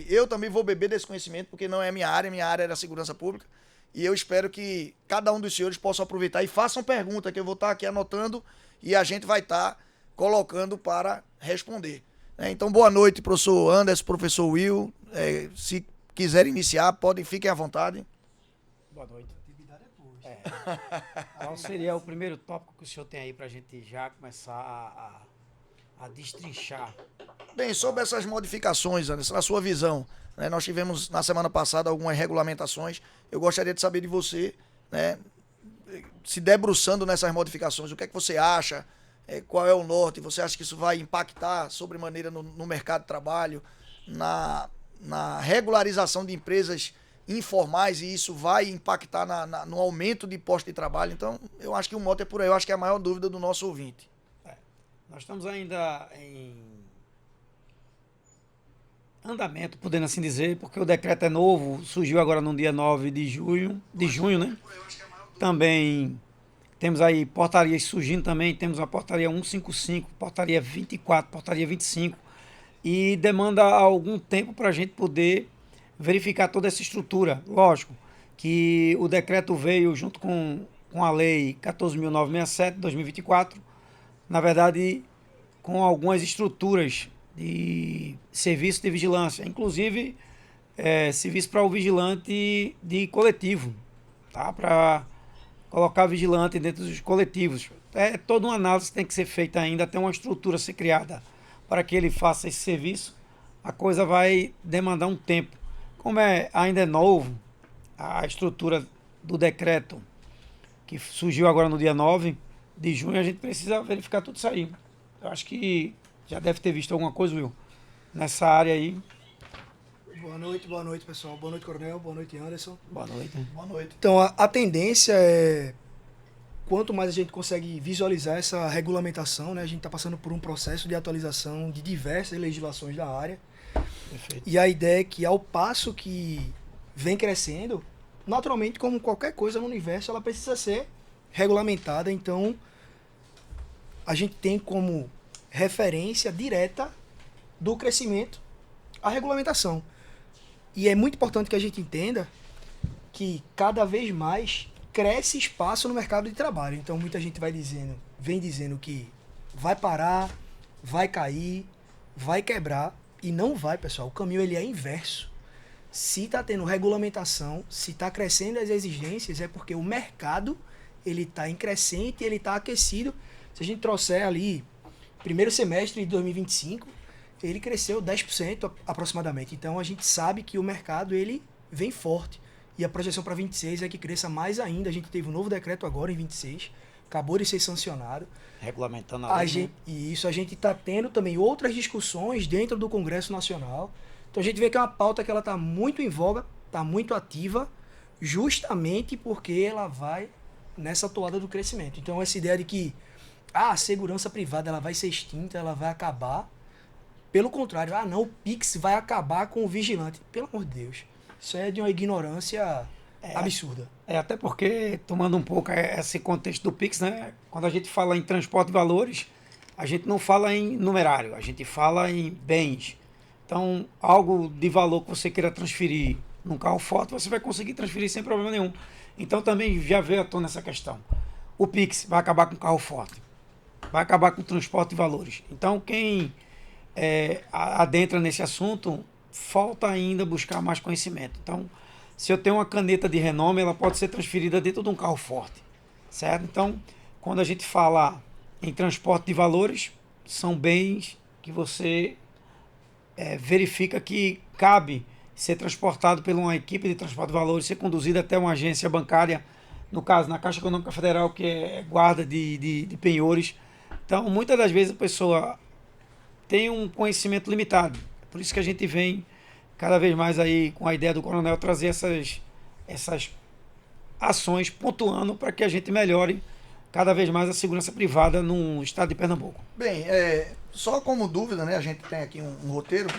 Eu também vou beber desse conhecimento, porque não é minha área era a segurança pública. E eu espero que cada um dos senhores possa aproveitar e façam pergunta, que eu vou estar aqui anotando e a gente vai estar colocando para responder. Então, boa noite, professor Anderson, professor Will. Se quiserem iniciar, fiquem à vontade. Boa noite. Qual seria o primeiro tópico que o senhor tem aí para a gente já começar a destrinchar? Bem, sobre essas modificações, Anderson, na sua visão, né, nós tivemos na semana passada algumas regulamentações. Eu gostaria de saber de você, né, se debruçando nessas modificações, o que é que você acha? Qual é o norte? Você acha que isso vai impactar sobremaneira no mercado de trabalho, na regularização de empresas informais, e isso vai impactar no aumento de postos de trabalho? Então, eu acho que o mote é por aí. Eu acho que é a maior dúvida do nosso ouvinte. Nós estamos ainda em andamento, podendo assim dizer, porque o decreto é novo, surgiu agora no dia 9 de junho, né? Também temos aí portarias surgindo também, temos a portaria 155, portaria 24, portaria 25, e demanda algum tempo para a gente poder verificar toda essa estrutura. Lógico que o decreto veio junto com a lei 14.967 de 2024, na verdade, com algumas estruturas de serviço de vigilância, inclusive serviço para o vigilante de coletivo, tá? Para colocar vigilante dentro dos coletivos. Toda uma análise que tem que ser feita ainda, até uma estrutura ser criada para que ele faça esse serviço. A coisa vai demandar um tempo. Como ainda é novo, a estrutura do decreto que surgiu agora no dia 9 de junho, a gente precisa verificar tudo isso aí. Eu acho que já deve ter visto alguma coisa, Will, nessa área aí. Boa noite, pessoal. Boa noite, Coronel. Boa noite, Anderson. Boa noite. Boa noite. Então, a tendência é, quanto mais a gente consegue visualizar essa regulamentação, né? A gente está passando por um processo de atualização de diversas legislações da área. Perfeito. E a ideia é que, ao passo que vem crescendo, naturalmente, como qualquer coisa no universo, ela precisa ser regulamentada. Então, a gente tem como referência direta do crescimento a regulamentação. E é muito importante que a gente entenda que cada vez mais cresce espaço no mercado de trabalho. Então muita gente vem dizendo que vai parar, vai cair, vai quebrar, e não vai, pessoal. O caminho ele é inverso. Se está tendo regulamentação, se está crescendo as exigências, é porque o mercado ele está em crescente, ele está aquecido. Se a gente trouxer ali primeiro semestre de 2025, ele cresceu 10% aproximadamente. Então a gente sabe que o mercado ele vem forte. E a projeção para 26 é que cresça mais ainda. A gente teve um novo decreto agora em 26, acabou de ser sancionado. Regulamentando a lei, E isso a gente está tendo também outras discussões dentro do Congresso Nacional. Então a gente vê que é uma pauta que ela está muito em voga, está muito ativa, justamente porque ela vai nessa toada do crescimento. Então essa ideia de que a segurança privada ela vai ser extinta, ela vai acabar. Pelo contrário, não, o Pix vai acabar com o vigilante. Pelo amor de Deus. Isso é de uma ignorância absurda. Até porque, tomando um pouco esse contexto do Pix, né? Quando a gente fala em transporte de valores, a gente não fala em numerário, a gente fala em bens. Então, algo de valor que você queira transferir num carro forte, você vai conseguir transferir sem problema nenhum. Então, também já veio à tona essa questão. O Pix vai acabar com o carro forte, vai acabar com o transporte de valores. Então, quem adentra nesse assunto, falta ainda buscar mais conhecimento. Então, se eu tenho uma caneta de renome, ela pode ser transferida dentro de um carro forte, certo? Então, quando a gente fala em transporte de valores, são bens que você verifica que cabe ser transportado por uma equipe de transporte de valores, ser conduzido até uma agência bancária, no caso, na Caixa Econômica Federal, que é guarda de penhores. Então, muitas das vezes a pessoa tem um conhecimento limitado. Por isso que a gente vem cada vez mais aí com a ideia do Coronel trazer essas ações pontuando para que a gente melhore cada vez mais a segurança privada no estado de Pernambuco. Bem, só como dúvida, né, a gente tem aqui um roteiro,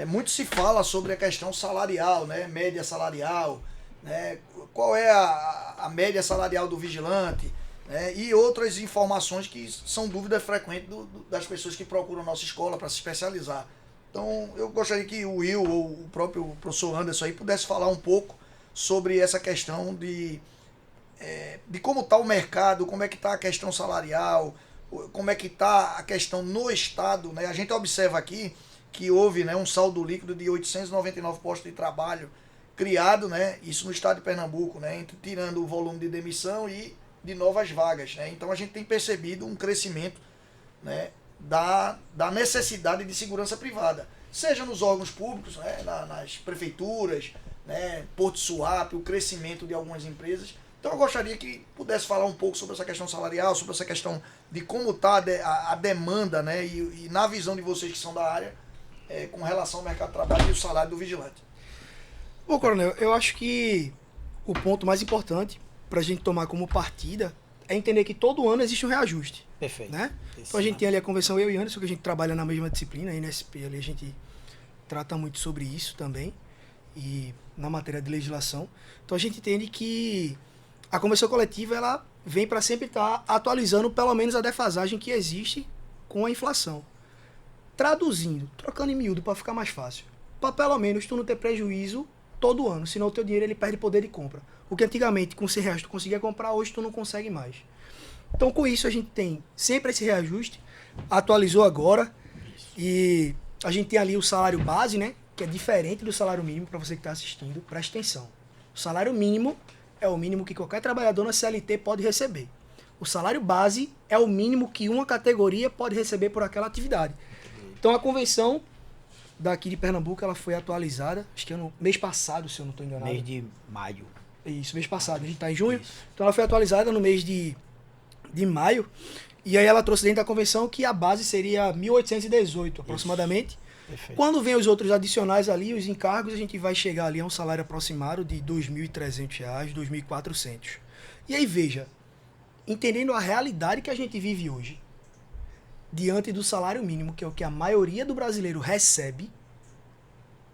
muito se fala sobre a questão salarial, né, média salarial, né, qual é a média salarial do vigilante, né, e outras informações que são dúvidas frequentes das pessoas que procuram a nossa escola para se especializar. Então, eu gostaria que o Will ou o próprio professor Anderson aí pudesse falar um pouco sobre essa questão de como está o mercado, como é que está a questão salarial, como é que está a questão no Estado, né? A gente observa aqui que houve, né, um saldo líquido de 899 postos de trabalho criado, né, isso no estado de Pernambuco, né, tirando o volume de demissão e de novas vagas, né? Então a gente tem percebido um crescimento, né, da necessidade de segurança privada, seja nos órgãos públicos, né, nas prefeituras, né, Porto Suape, o crescimento de algumas empresas. Então eu gostaria que pudesse falar um pouco sobre essa questão salarial, sobre essa questão de como está a demanda, né, e na visão de vocês que são da área, com relação ao mercado de trabalho e o salário do vigilante. Bom, Coronel, eu acho que o ponto mais importante para a gente tomar como partida é entender que todo ano existe um reajuste. Perfeito. Né? Então a gente tem ali a convenção, eu e Anderson, que a gente trabalha na mesma disciplina, a NSP ali a gente trata muito sobre isso também, e na matéria de legislação. Então a gente entende que a convenção coletiva ela vem para sempre estar atualizando pelo menos a defasagem que existe com a inflação. Traduzindo, trocando em miúdo para ficar mais fácil, para pelo menos tu não ter prejuízo todo ano, senão o teu dinheiro ele perde poder de compra. O que antigamente com R$100 tu conseguia comprar, hoje tu não consegue mais. Então com isso a gente tem sempre esse reajuste, atualizou agora, e a gente tem ali o salário base, né, que é diferente do salário mínimo. Para você que está assistindo, presta atenção. O salário mínimo é o mínimo que qualquer trabalhador na CLT pode receber. O salário base é o mínimo que uma categoria pode receber por aquela atividade. Então a convenção daqui de Pernambuco ela foi atualizada, acho que mês passado, se eu não estou enganado. Mês de maio. Isso, mês passado, a gente está em junho. Isso. Então ela foi atualizada no mês de maio, e aí ela trouxe dentro da convenção que a base seria 1.818 aproximadamente. Perfeito. Quando vem os outros adicionais ali, os encargos, a gente vai chegar ali a um salário aproximado de R$ 2.300, R$ 2.400. E aí veja, entendendo a realidade que a gente vive hoje, diante do salário mínimo, que é o que a maioria do brasileiro recebe,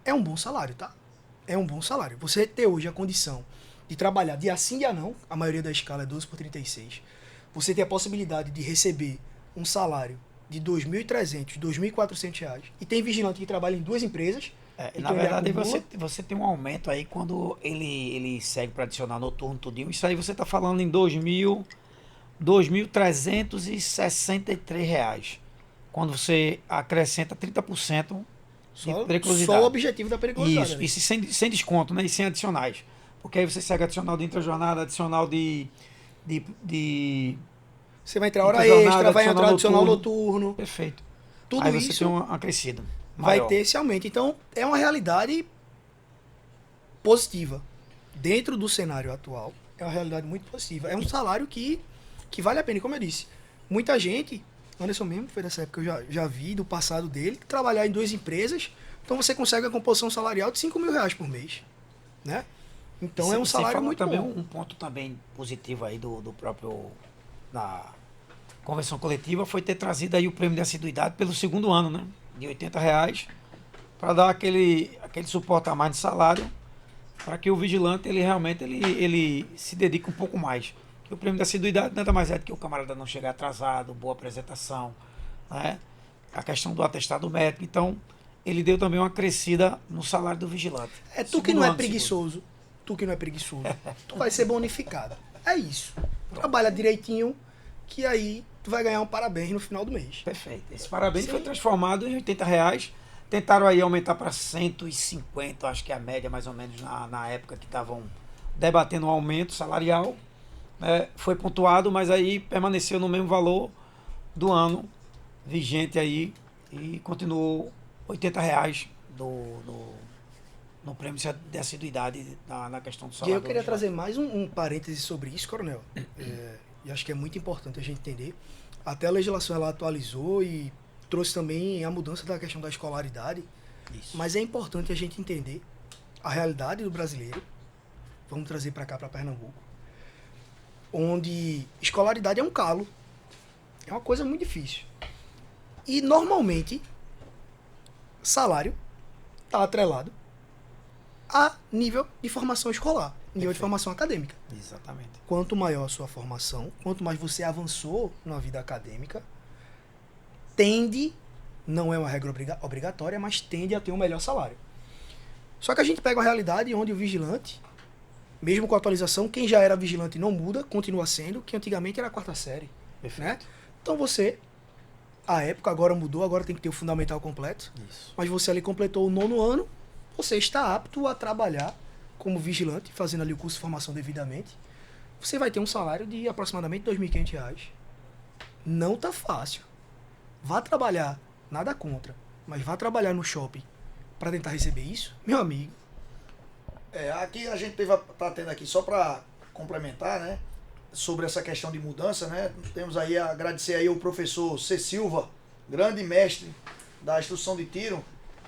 é um bom salário, tá? É um bom salário. Você ter hoje a condição de trabalhar dia sim, dia não, a maioria da escala é 12 por 36, você ter a possibilidade de receber um salário de R$ 2.300, R$ 2.400, e tem vigilante que trabalha em duas empresas. Na verdade, você tem um aumento aí quando ele segue para adicionar noturno tudinho. Isso aí você está falando em R$ 2.363. Quando você acrescenta 30% de periculosidade. Só o objetivo da periculosidade. Isso sem desconto, né? E sem adicionais. Porque aí você segue adicional de intrajornada, adicional de você vai entrar hora extra, vai entrar adicional noturno. Perfeito. Tudo aí isso você tem uma crescida vai ter esse aumento. Então, é uma realidade positiva. Dentro do cenário atual, é uma realidade muito positiva. É um salário que vale a pena. E como eu disse, muita gente, Anderson mesmo, foi dessa época, eu já vi do passado dele, trabalhar em duas empresas, então você consegue a composição salarial de R$5.000 por mês. Né? Então é um salário muito também bom. Um ponto também positivo aí do próprio... da convenção coletiva foi ter trazido aí o prêmio de assiduidade pelo segundo ano, né? De R$80, para dar aquele suporte a mais de salário, para que o vigilante ele realmente ele se dedique um pouco mais. Que o prêmio de assiduidade nada mais é do que o camarada não chegar atrasado, boa apresentação, né? A questão do atestado médico. Então, ele deu também uma crescida no salário do vigilante. Tu que não é preguiçoso, tu vai ser bonificado. É isso. Trabalha direitinho, que aí tu vai ganhar um parabéns no final do mês. Perfeito. Esse parabéns foi transformado em R$80. Tentaram aí aumentar para 150, acho que é a média mais ou menos na época que estavam debatendo um aumento salarial. Foi pontuado, mas aí permaneceu no mesmo valor do ano vigente aí e continuou R$80 no prêmio de assiduidade na questão do salário. E eu queria trazer mais um parêntese sobre isso, Coronel. E acho que é muito importante a gente entender. Até a legislação ela atualizou e trouxe também a mudança da questão da escolaridade. Isso. Mas é importante a gente entender a realidade do brasileiro. Vamos trazer para cá, para Pernambuco. Onde escolaridade é um calo. É uma coisa muito difícil. E normalmente, salário está atrelado a nível de formação escolar, nível de formação acadêmica. Exatamente. Quanto maior a sua formação, quanto mais você avançou na vida acadêmica, tende Não é uma regra obrigatória, mas tende a ter um melhor salário. Só que a gente pega uma realidade onde o vigilante, mesmo com a atualização, quem já era vigilante não muda, continua sendo, que antigamente era a 4ª série. Né? Então você, a época agora mudou, agora tem que ter o fundamental completo. Isso. Mas você ali completou o 9º ano, você está apto a trabalhar como vigilante, fazendo ali o curso de formação devidamente. Você vai ter um salário de aproximadamente R$ 2.500. Não tá fácil. Vá trabalhar, nada contra, mas vá trabalhar no shopping para tentar receber isso, meu amigo. Aqui a gente tá tendo aqui, só para complementar, né, sobre essa questão de mudança, né, temos aí a agradecer aí o professor C. Silva, grande mestre da instrução de tiro,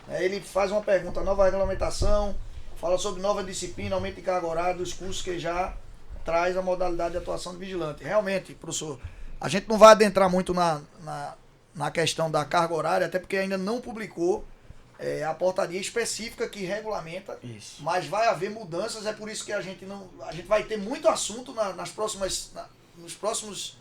ele faz uma pergunta: nova regulamentação, fala sobre nova disciplina, aumento de carga horária dos cursos que já traz a modalidade de atuação de vigilante. Realmente, professor, a gente não vai adentrar muito na questão da carga horária, até porque ainda não publicou a portaria específica que regulamenta, Isso. mas vai haver mudanças, é por isso que a gente vai ter muito assunto nos próximos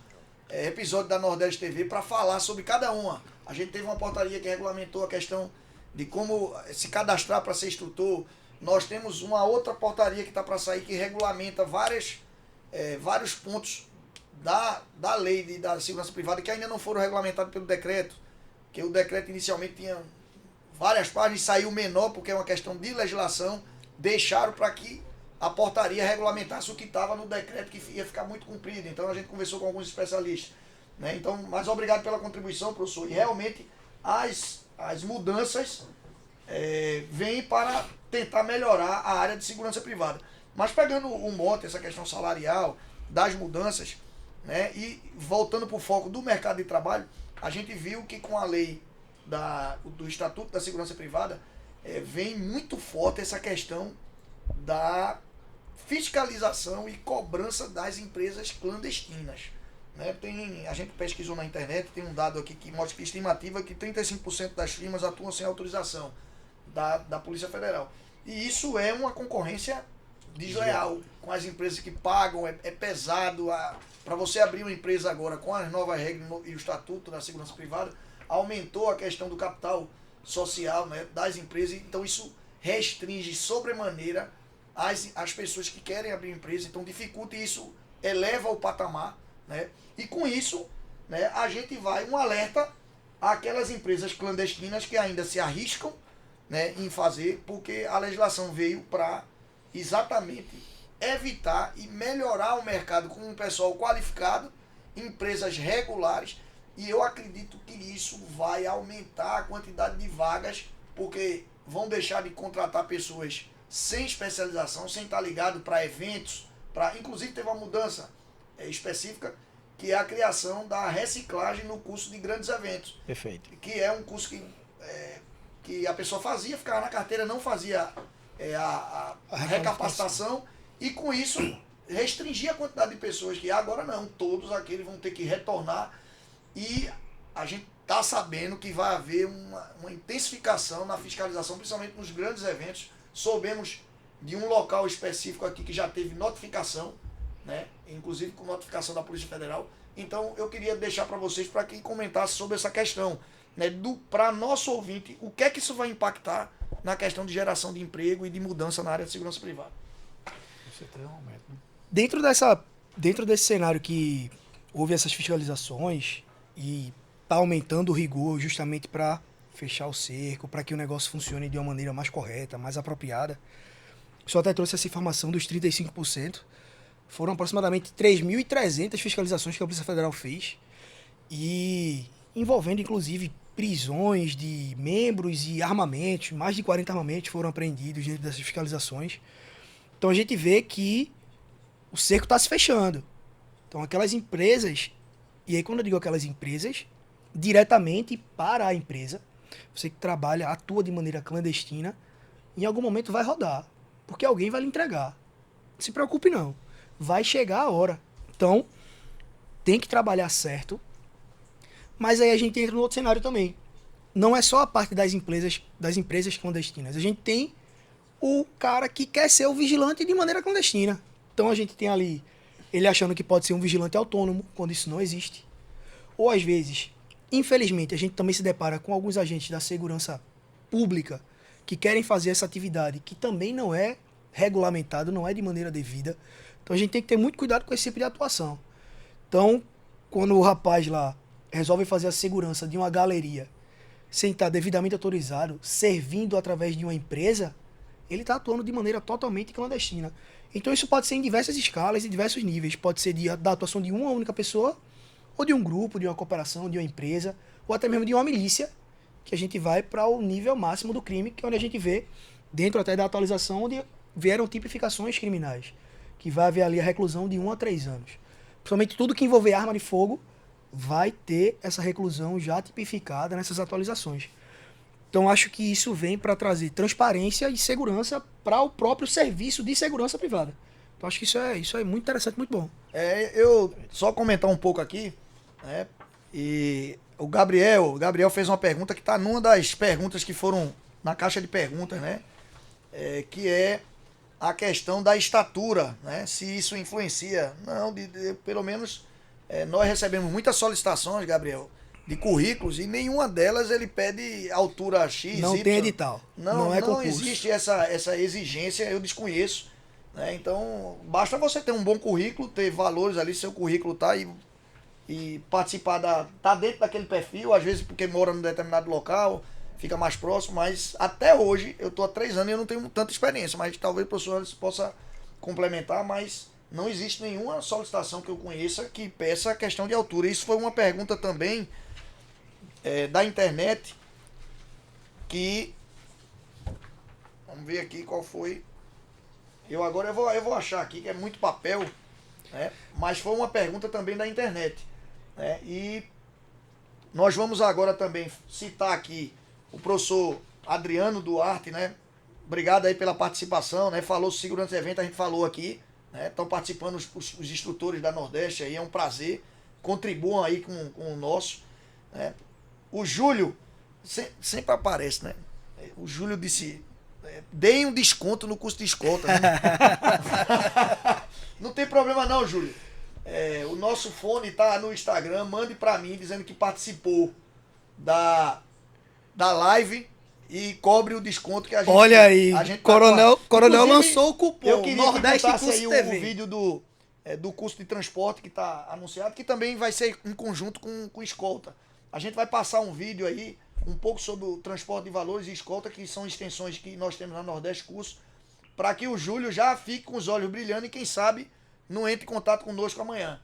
episódios da Nordeste TV para falar sobre cada uma. A gente teve uma portaria que regulamentou a questão de como se cadastrar para ser instrutor. Nós temos uma outra portaria que está para sair que regulamenta vários pontos da lei da segurança privada que ainda não foram regulamentados pelo decreto, que o decreto inicialmente tinha várias páginas, saiu menor porque é uma questão de legislação, deixaram para que a portaria regulamentasse o que estava no decreto, que ia ficar muito comprido. Então a gente conversou com alguns especialistas, né? Então, mas obrigado pela contribuição, professor. E realmente as mudanças vêm para tentar melhorar a área de segurança privada. Mas pegando um monte, essa questão salarial, das mudanças, né, e voltando para o foco do mercado de trabalho, a gente viu que com a lei do Estatuto da Segurança Privada, vem muito forte essa questão da fiscalização e cobrança das empresas clandestinas. Né? A gente pesquisou na internet, tem um dado aqui que mostra que estimativa que 35% das firmas atuam sem autorização da Polícia Federal. E isso é uma concorrência desleal com as empresas que pagam, é pesado. Para você abrir uma empresa agora com as novas regras e o Estatuto da Segurança Privada, aumentou a questão do capital social, né, das empresas, então isso restringe sobremaneira as pessoas que querem abrir empresa, então dificulta e isso eleva o patamar, né, e com isso, né, a gente vai um alerta àquelas empresas clandestinas que ainda se arriscam, né, em fazer, porque a legislação veio para exatamente evitar e melhorar o mercado com um pessoal qualificado, empresas regulares. E eu acredito que isso vai aumentar a quantidade de vagas, porque vão deixar de contratar pessoas sem especialização, sem estar ligado para eventos. Inclusive teve uma mudança específica, que é a criação da reciclagem no curso de grandes eventos. Perfeito. Que é um curso que a pessoa fazia, ficava na carteira, não fazia a recapacitação, e com isso restringia a quantidade de pessoas que agora não, todos aqueles vão ter que retornar. E a gente está sabendo que vai haver uma intensificação na fiscalização, principalmente nos grandes eventos. Soubemos de um local específico aqui que já teve notificação, né? Inclusive com notificação da Polícia Federal. Então eu queria deixar para vocês, para que comentasse sobre essa questão, né? Para nosso ouvinte, o que é que isso vai impactar na questão de geração de emprego e de mudança na área de segurança privada. Você tem um aumento, né? Dentro desse cenário que houve essas fiscalizações e está aumentando o rigor justamente para fechar o cerco, para que o negócio funcione de uma maneira mais correta, mais apropriada. O senhor até trouxe essa informação dos 35%. Foram aproximadamente 3.300 fiscalizações que a Polícia Federal fez, e envolvendo inclusive prisões de membros e armamentos. Mais de 40 armamentos foram apreendidos dentro dessas fiscalizações. Então a gente vê que o cerco está se fechando. Então aquelas empresas, e aí quando eu digo aquelas empresas, diretamente para a empresa, você que trabalha, atua de maneira clandestina, em algum momento vai rodar, porque alguém vai lhe entregar. Não se preocupe não, vai chegar a hora. Então tem que trabalhar certo. Mas aí a gente entra no outro cenário também. Não é só a parte das empresas clandestinas. A gente tem o cara que quer ser o vigilante de maneira clandestina. Então a gente tem ali ele achando que pode ser um vigilante autônomo, quando isso não existe. Ou às vezes Infelizmente, a gente também se depara com alguns agentes da segurança pública que querem fazer essa atividade que também não é regulamentado, não é de maneira devida. Então a gente tem que ter muito cuidado com esse tipo de atuação. Então, quando o rapaz lá resolve fazer a segurança de uma galeria sem estar devidamente autorizado, servindo através de uma empresa, ele está atuando de maneira totalmente clandestina. Então isso pode ser em diversas escalas e diversos níveis. Pode ser da atuação de uma única pessoa, ou de um grupo, de uma cooperação, de uma empresa, ou até mesmo de uma milícia, que a gente vai para o nível máximo do crime, que é onde a gente vê, dentro até da atualização, onde vieram tipificações criminais, que vai haver ali a reclusão de 1 a 3 anos. Principalmente tudo que envolver arma de fogo vai ter essa reclusão já tipificada nessas atualizações. Então acho que isso vem para trazer transparência e segurança para o próprio serviço de segurança privada. Então acho que isso é muito interessante, muito bom. Eu só comentar um pouco aqui, né? E o Gabriel fez uma pergunta que está numa das perguntas que foram na caixa de perguntas, né? Que é a questão da estatura, né? Se isso influencia. Não, pelo menos nós recebemos muitas solicitações, Gabriel, de currículos, e nenhuma delas ele pede altura X, Não Y. tem edital. Não é concurso. Existe essa exigência, eu desconheço. Né? Então, basta você ter um bom currículo, ter valores ali, seu currículo tá e participar tá dentro daquele perfil, às vezes porque mora num determinado local, fica mais próximo, mas até hoje, eu tô há 3 anos e eu não tenho tanta experiência, mas talvez o professor possa complementar, mas não existe nenhuma solicitação que eu conheça que peça a questão de altura. Isso foi uma pergunta também da internet, que vamos ver aqui qual foi. Eu vou achar aqui, que é muito papel, né? Mas foi uma pergunta também da internet, né? E nós vamos agora também citar aqui o professor Adriano Duarte, né? Obrigado aí pela participação, né? Falou sobre segurança de evento, a gente falou aqui, né? Estão participando os instrutores da Nordeste aí, é um prazer. Contribuam aí com o nosso, né? O Júlio sempre aparece, né? O Júlio disse: deem um desconto no custo de escolta. Né? Não tem problema não, Júlio. O nosso fone tá no Instagram, mande pra mim dizendo que participou da live e cobre o desconto que a gente... Olha aí, a gente Coronel Inclusive, lançou o cupom. Eu queria Nordeste que Curso aí TV. o vídeo do custo de transporte que tá anunciado, que também vai ser em conjunto com escolta. A gente vai passar um vídeo aí, um pouco sobre o transporte de valores e escolta, que são extensões que nós temos na Nordeste Curso, para que o Júlio já fique com os olhos brilhando e quem sabe não entre em contato conosco amanhã.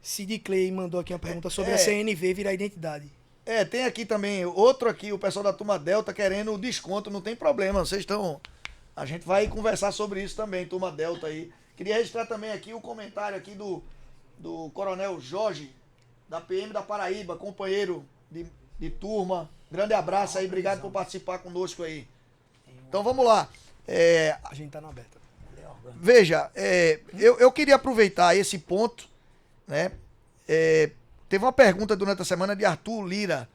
Sid Clay mandou aqui uma pergunta sobre a CNV virar identidade. Tem aqui também, outro aqui, o pessoal da Turma Delta querendo desconto, não tem problema, vocês estão... A gente vai conversar sobre isso também, Turma Delta aí. Queria registrar também aqui o comentário aqui do Coronel Jorge, da PM da Paraíba, companheiro de turma. Grande abraço aí, obrigado por participar conosco aí. Então vamos lá. A gente tá na aberta. Veja, eu queria aproveitar esse ponto, né? Teve uma pergunta durante a semana de Arthur Lira.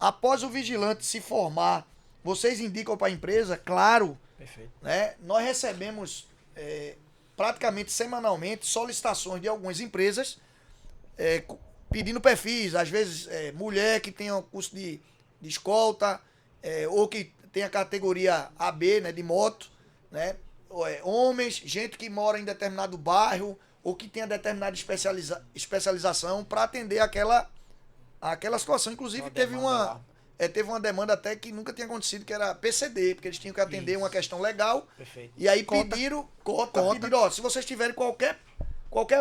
Após o vigilante se formar, vocês indicam para a empresa? Claro. Perfeito. Né? Nós recebemos praticamente semanalmente solicitações de algumas empresas pedindo perfis, às vezes mulher que tenha um curso de escolta, ou que tenha categoria AB, né, de moto, né? Homens, gente que mora em determinado bairro ou que tenha determinada especialização para atender aquela situação. Inclusive teve uma demanda até que nunca tinha acontecido, que era PCD, porque eles tinham que atender uma questão legal. Perfeito. E aí pediram, pediram, se vocês tiverem qualquer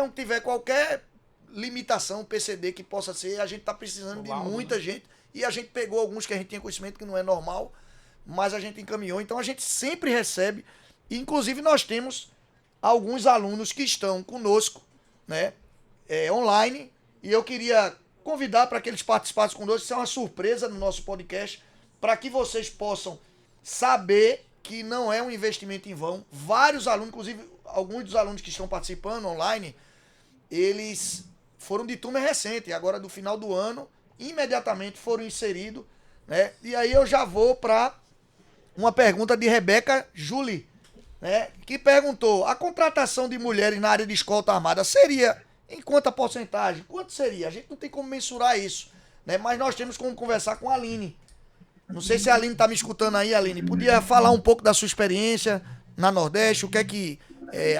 um que tiver qualquer limitação PCD que possa ser, a gente está precisando de muita gente. E a gente pegou alguns que a gente tinha conhecimento que não é normal, mas a gente encaminhou. Então a gente sempre recebe, e inclusive nós temos alguns alunos que estão conosco, né, online, e eu queria convidar para que eles participassem conosco. Isso é uma surpresa no nosso podcast, para que vocês possam saber que não é um investimento em vão. Vários alunos, inclusive alguns dos alunos que estão participando online, eles foram de turma recente, agora do final do ano, imediatamente foram inseridos, né? E aí eu já vou para uma pergunta de Rebeca Julie, né? Que perguntou: a contratação de mulheres na área de escolta armada seria em quanta porcentagem? Quanto seria? A gente não tem como mensurar isso, né? Mas nós temos como conversar com a Aline. Não sei se a Aline está me escutando aí, Aline. Podia falar um pouco da sua experiência na Nordeste, o que é que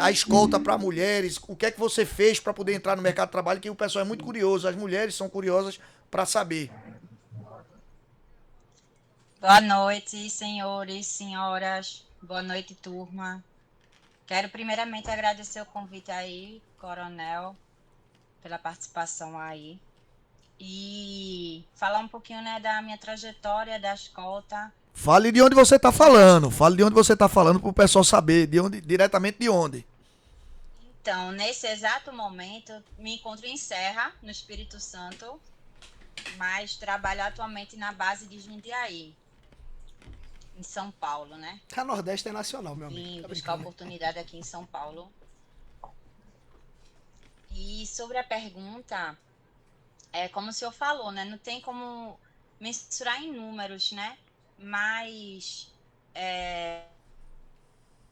a escolta para mulheres, o que é que você fez para poder entrar no mercado de trabalho, que o pessoal é muito curioso, as mulheres são curiosas para saber. Boa noite, senhores, senhoras. Boa noite, turma. Quero primeiramente agradecer o convite aí, Coronel, pela participação aí. E falar um pouquinho, né, da minha trajetória da escolta. Fale de onde você está falando, fale de onde você está falando para o pessoal saber, de onde, diretamente de onde. Então, nesse exato momento, me encontro em Serra, no Espírito Santo, mas trabalho atualmente na base de Jundiaí, em São Paulo, né? A Nordeste é nacional, meu amigo. Vim Tá buscar brincando, né? oportunidade aqui em São Paulo. E sobre a pergunta, como o senhor falou, né? Não tem como mensurar em números, né? Mas,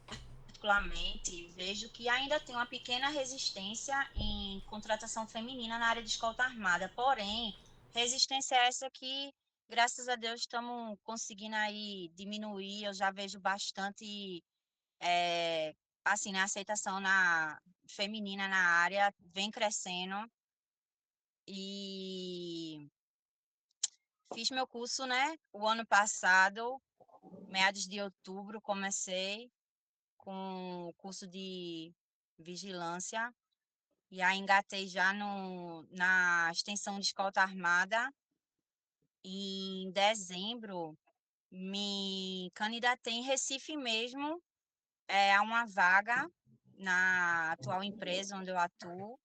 particularmente, vejo que ainda tem uma pequena resistência em contratação feminina na área de escolta armada. Porém, resistência essa que, graças a Deus, estamos conseguindo aí diminuir. Eu já vejo bastante, assim, né? Aceitação feminina na área vem crescendo. E fiz meu curso, né? O ano passado, meados de outubro, comecei com o curso de vigilância. E aí engatei já na extensão de escolta armada. E em dezembro, me candidatei em Recife mesmo, a uma vaga na atual empresa onde eu atuo.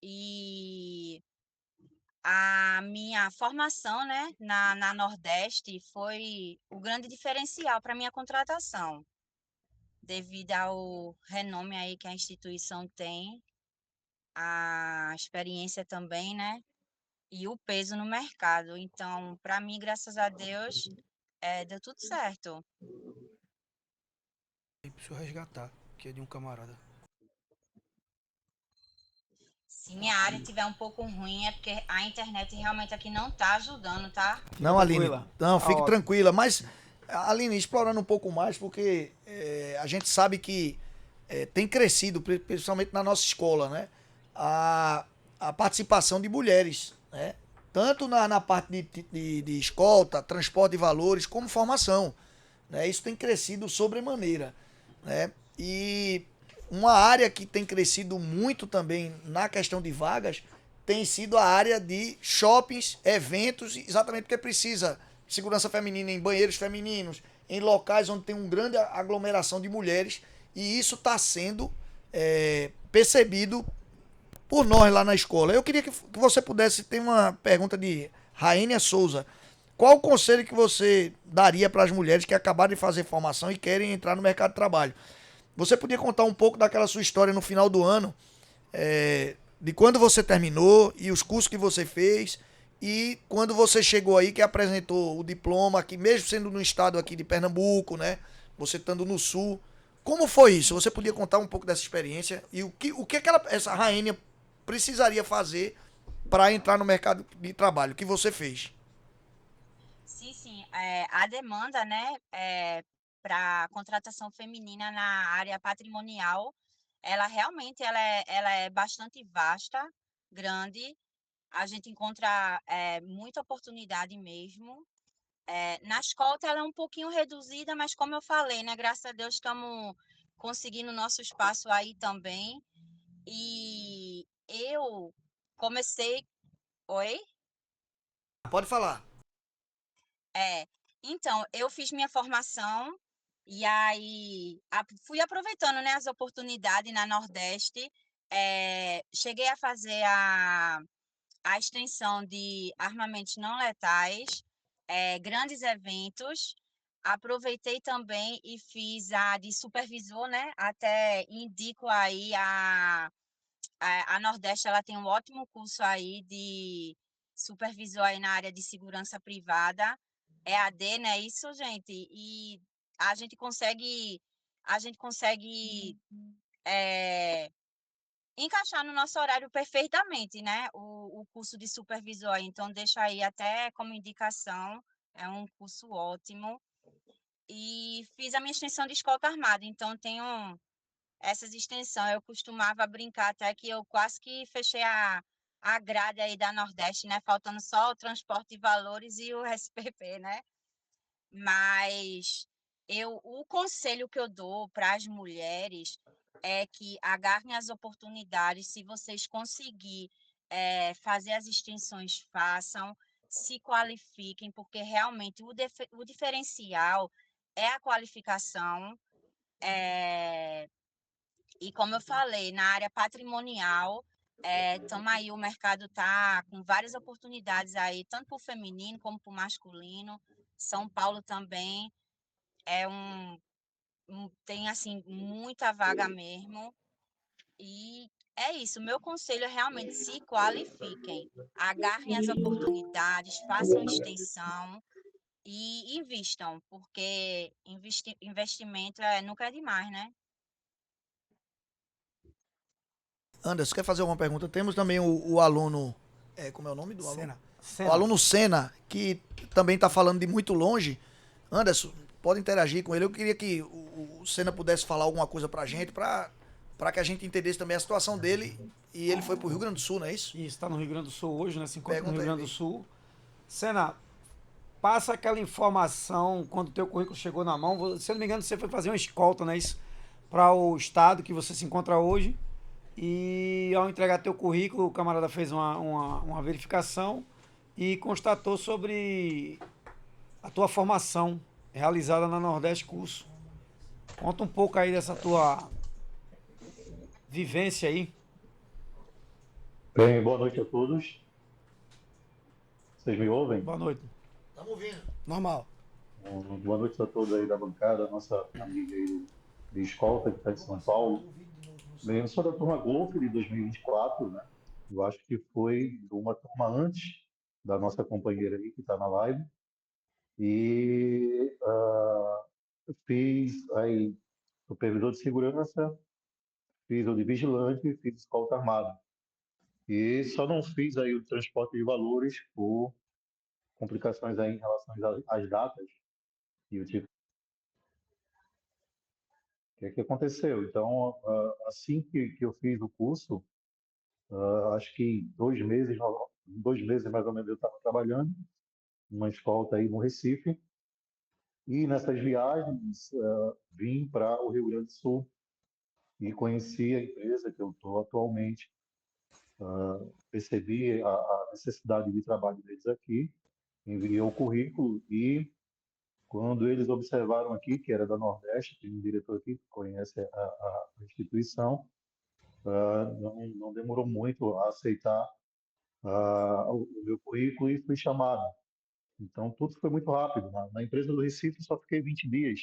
E a minha formação, né, na Nordeste foi o grande diferencial para minha contratação, devido ao renome aí que a instituição tem, a experiência também, né, e o peso no mercado. Então, para mim, graças a Deus, deu tudo certo. Preciso resgatar, que é de um camarada. Se minha área estiver um pouco ruim, é porque a internet realmente aqui não está ajudando, tá? Fica Não, Aline, tranquila. não, Tá fique ótimo. tranquila. Mas, Aline, explorando um pouco mais, porque a gente sabe que tem crescido, principalmente na nossa escola, né? A, a participação de mulheres, né? Tanto na parte de escolta, transporte de valores, como formação. Né? Isso tem crescido sobremaneira. Né? E uma área que tem crescido muito também na questão de vagas tem sido a área de shoppings, eventos, exatamente porque precisa de segurança feminina em banheiros femininos, em locais onde tem uma grande aglomeração de mulheres, e isso está sendo percebido por nós lá na escola. Eu queria que você pudesse, ter uma pergunta de Raínia Souza. Qual o conselho que você daria para as mulheres que acabaram de fazer formação e querem entrar no mercado de trabalho? Você podia contar um pouco daquela sua história no final do ano, de quando você terminou e os cursos que você fez e quando você chegou aí que apresentou o diploma aqui, mesmo sendo no estado aqui de Pernambuco, né? Você estando no sul. Como foi isso? Você podia contar um pouco dessa experiência e o que essa Rainha precisaria fazer para entrar no mercado de trabalho? O que você fez? Sim, sim. A demanda, né, para contratação feminina na área patrimonial, ela realmente ela é bastante vasta, grande. A gente encontra muita oportunidade mesmo. Na escolta ela é um pouquinho reduzida, mas como eu falei, né, graças a Deus estamos conseguindo nosso espaço aí também. E eu comecei. Oi? Pode falar. É, então, eu fiz minha formação e aí fui aproveitando, né, as oportunidades na Nordeste. Cheguei a fazer a extensão de armamentos não letais, grandes eventos. Aproveitei também e fiz a de supervisor, né? Até indico aí a Nordeste ela tem um ótimo curso aí de supervisor aí na área de segurança privada, EAD, né? Isso, gente. E a gente consegue, a gente consegue é, encaixar no nosso horário perfeitamente, né? O curso de supervisor aí. Então, deixa aí até como indicação. É um curso ótimo. E fiz a minha extensão de escolta armada. Então, tenho essas extensões. Eu costumava brincar até que eu quase que fechei a grade aí da Nordeste, né? Faltando só o transporte de valores e o SPP, né? Mas o conselho que eu dou para as mulheres é que agarrem as oportunidades. Se vocês conseguir fazer as extensões, façam, se qualifiquem, porque realmente o diferencial é a qualificação. É, e como eu falei, na área patrimonial, aí, o mercado está com várias oportunidades aí, tanto para o feminino como para o masculino. São Paulo também é tem assim muita vaga mesmo. E é isso. Meu conselho é realmente se qualifiquem, agarrem as oportunidades, façam extensão e invistam, porque investimento nunca é demais, né? Anderson, quer fazer alguma pergunta? Temos também o aluno. Como é o nome do aluno? Cena. O aluno Senna, que também está falando de muito longe. Anderson, pode interagir com ele. Eu queria que o Senna pudesse falar alguma coisa pra gente, pra que a gente entendesse também a situação dele. E ele foi pro Rio Grande do Sul, não é isso? E está no Rio Grande do Sul hoje, né? Se encontra no Pergunta Rio aí, Grande do Bey. Sul. Senna, passa aquela informação quando o teu currículo chegou na mão. Se eu não me engano, você foi fazer uma escolta, né? Isso, para o estado que você se encontra hoje. E ao entregar teu currículo, o camarada fez uma verificação e constatou sobre a tua formação realizada na Nordeste Curso. Conta um pouco aí dessa tua vivência aí. Bem, boa noite a todos. Vocês me ouvem? Boa noite. Estamos ouvindo. Normal. Boa noite a todos aí da bancada, nossa amiga aí de escolta que está de São Paulo. Bem, eu sou da turma Golf de 2024, né? Eu acho que foi uma turma antes da nossa companheira aí que está na live. E eu fiz aí supervisor de segurança, fiz o de vigilante e fiz escolta armada. E só não fiz aí o transporte de valores por complicações aí em relação às datas. E eu tive, o que é que aconteceu? Então, assim que eu fiz o curso, acho que em 2 meses, 2 meses mais ou menos eu estava trabalhando numa escolta aí no Recife, e nessas viagens vim para o Rio Grande do Sul e conheci a empresa que eu estou atualmente. Percebi a necessidade de trabalho deles aqui, enviei o currículo e quando eles observaram aqui que era da Nordeste, tem um diretor aqui que conhece a instituição, não demorou muito a aceitar o meu currículo e fui chamado. Então, tudo foi muito rápido. Na empresa do Recife, só fiquei 20 dias.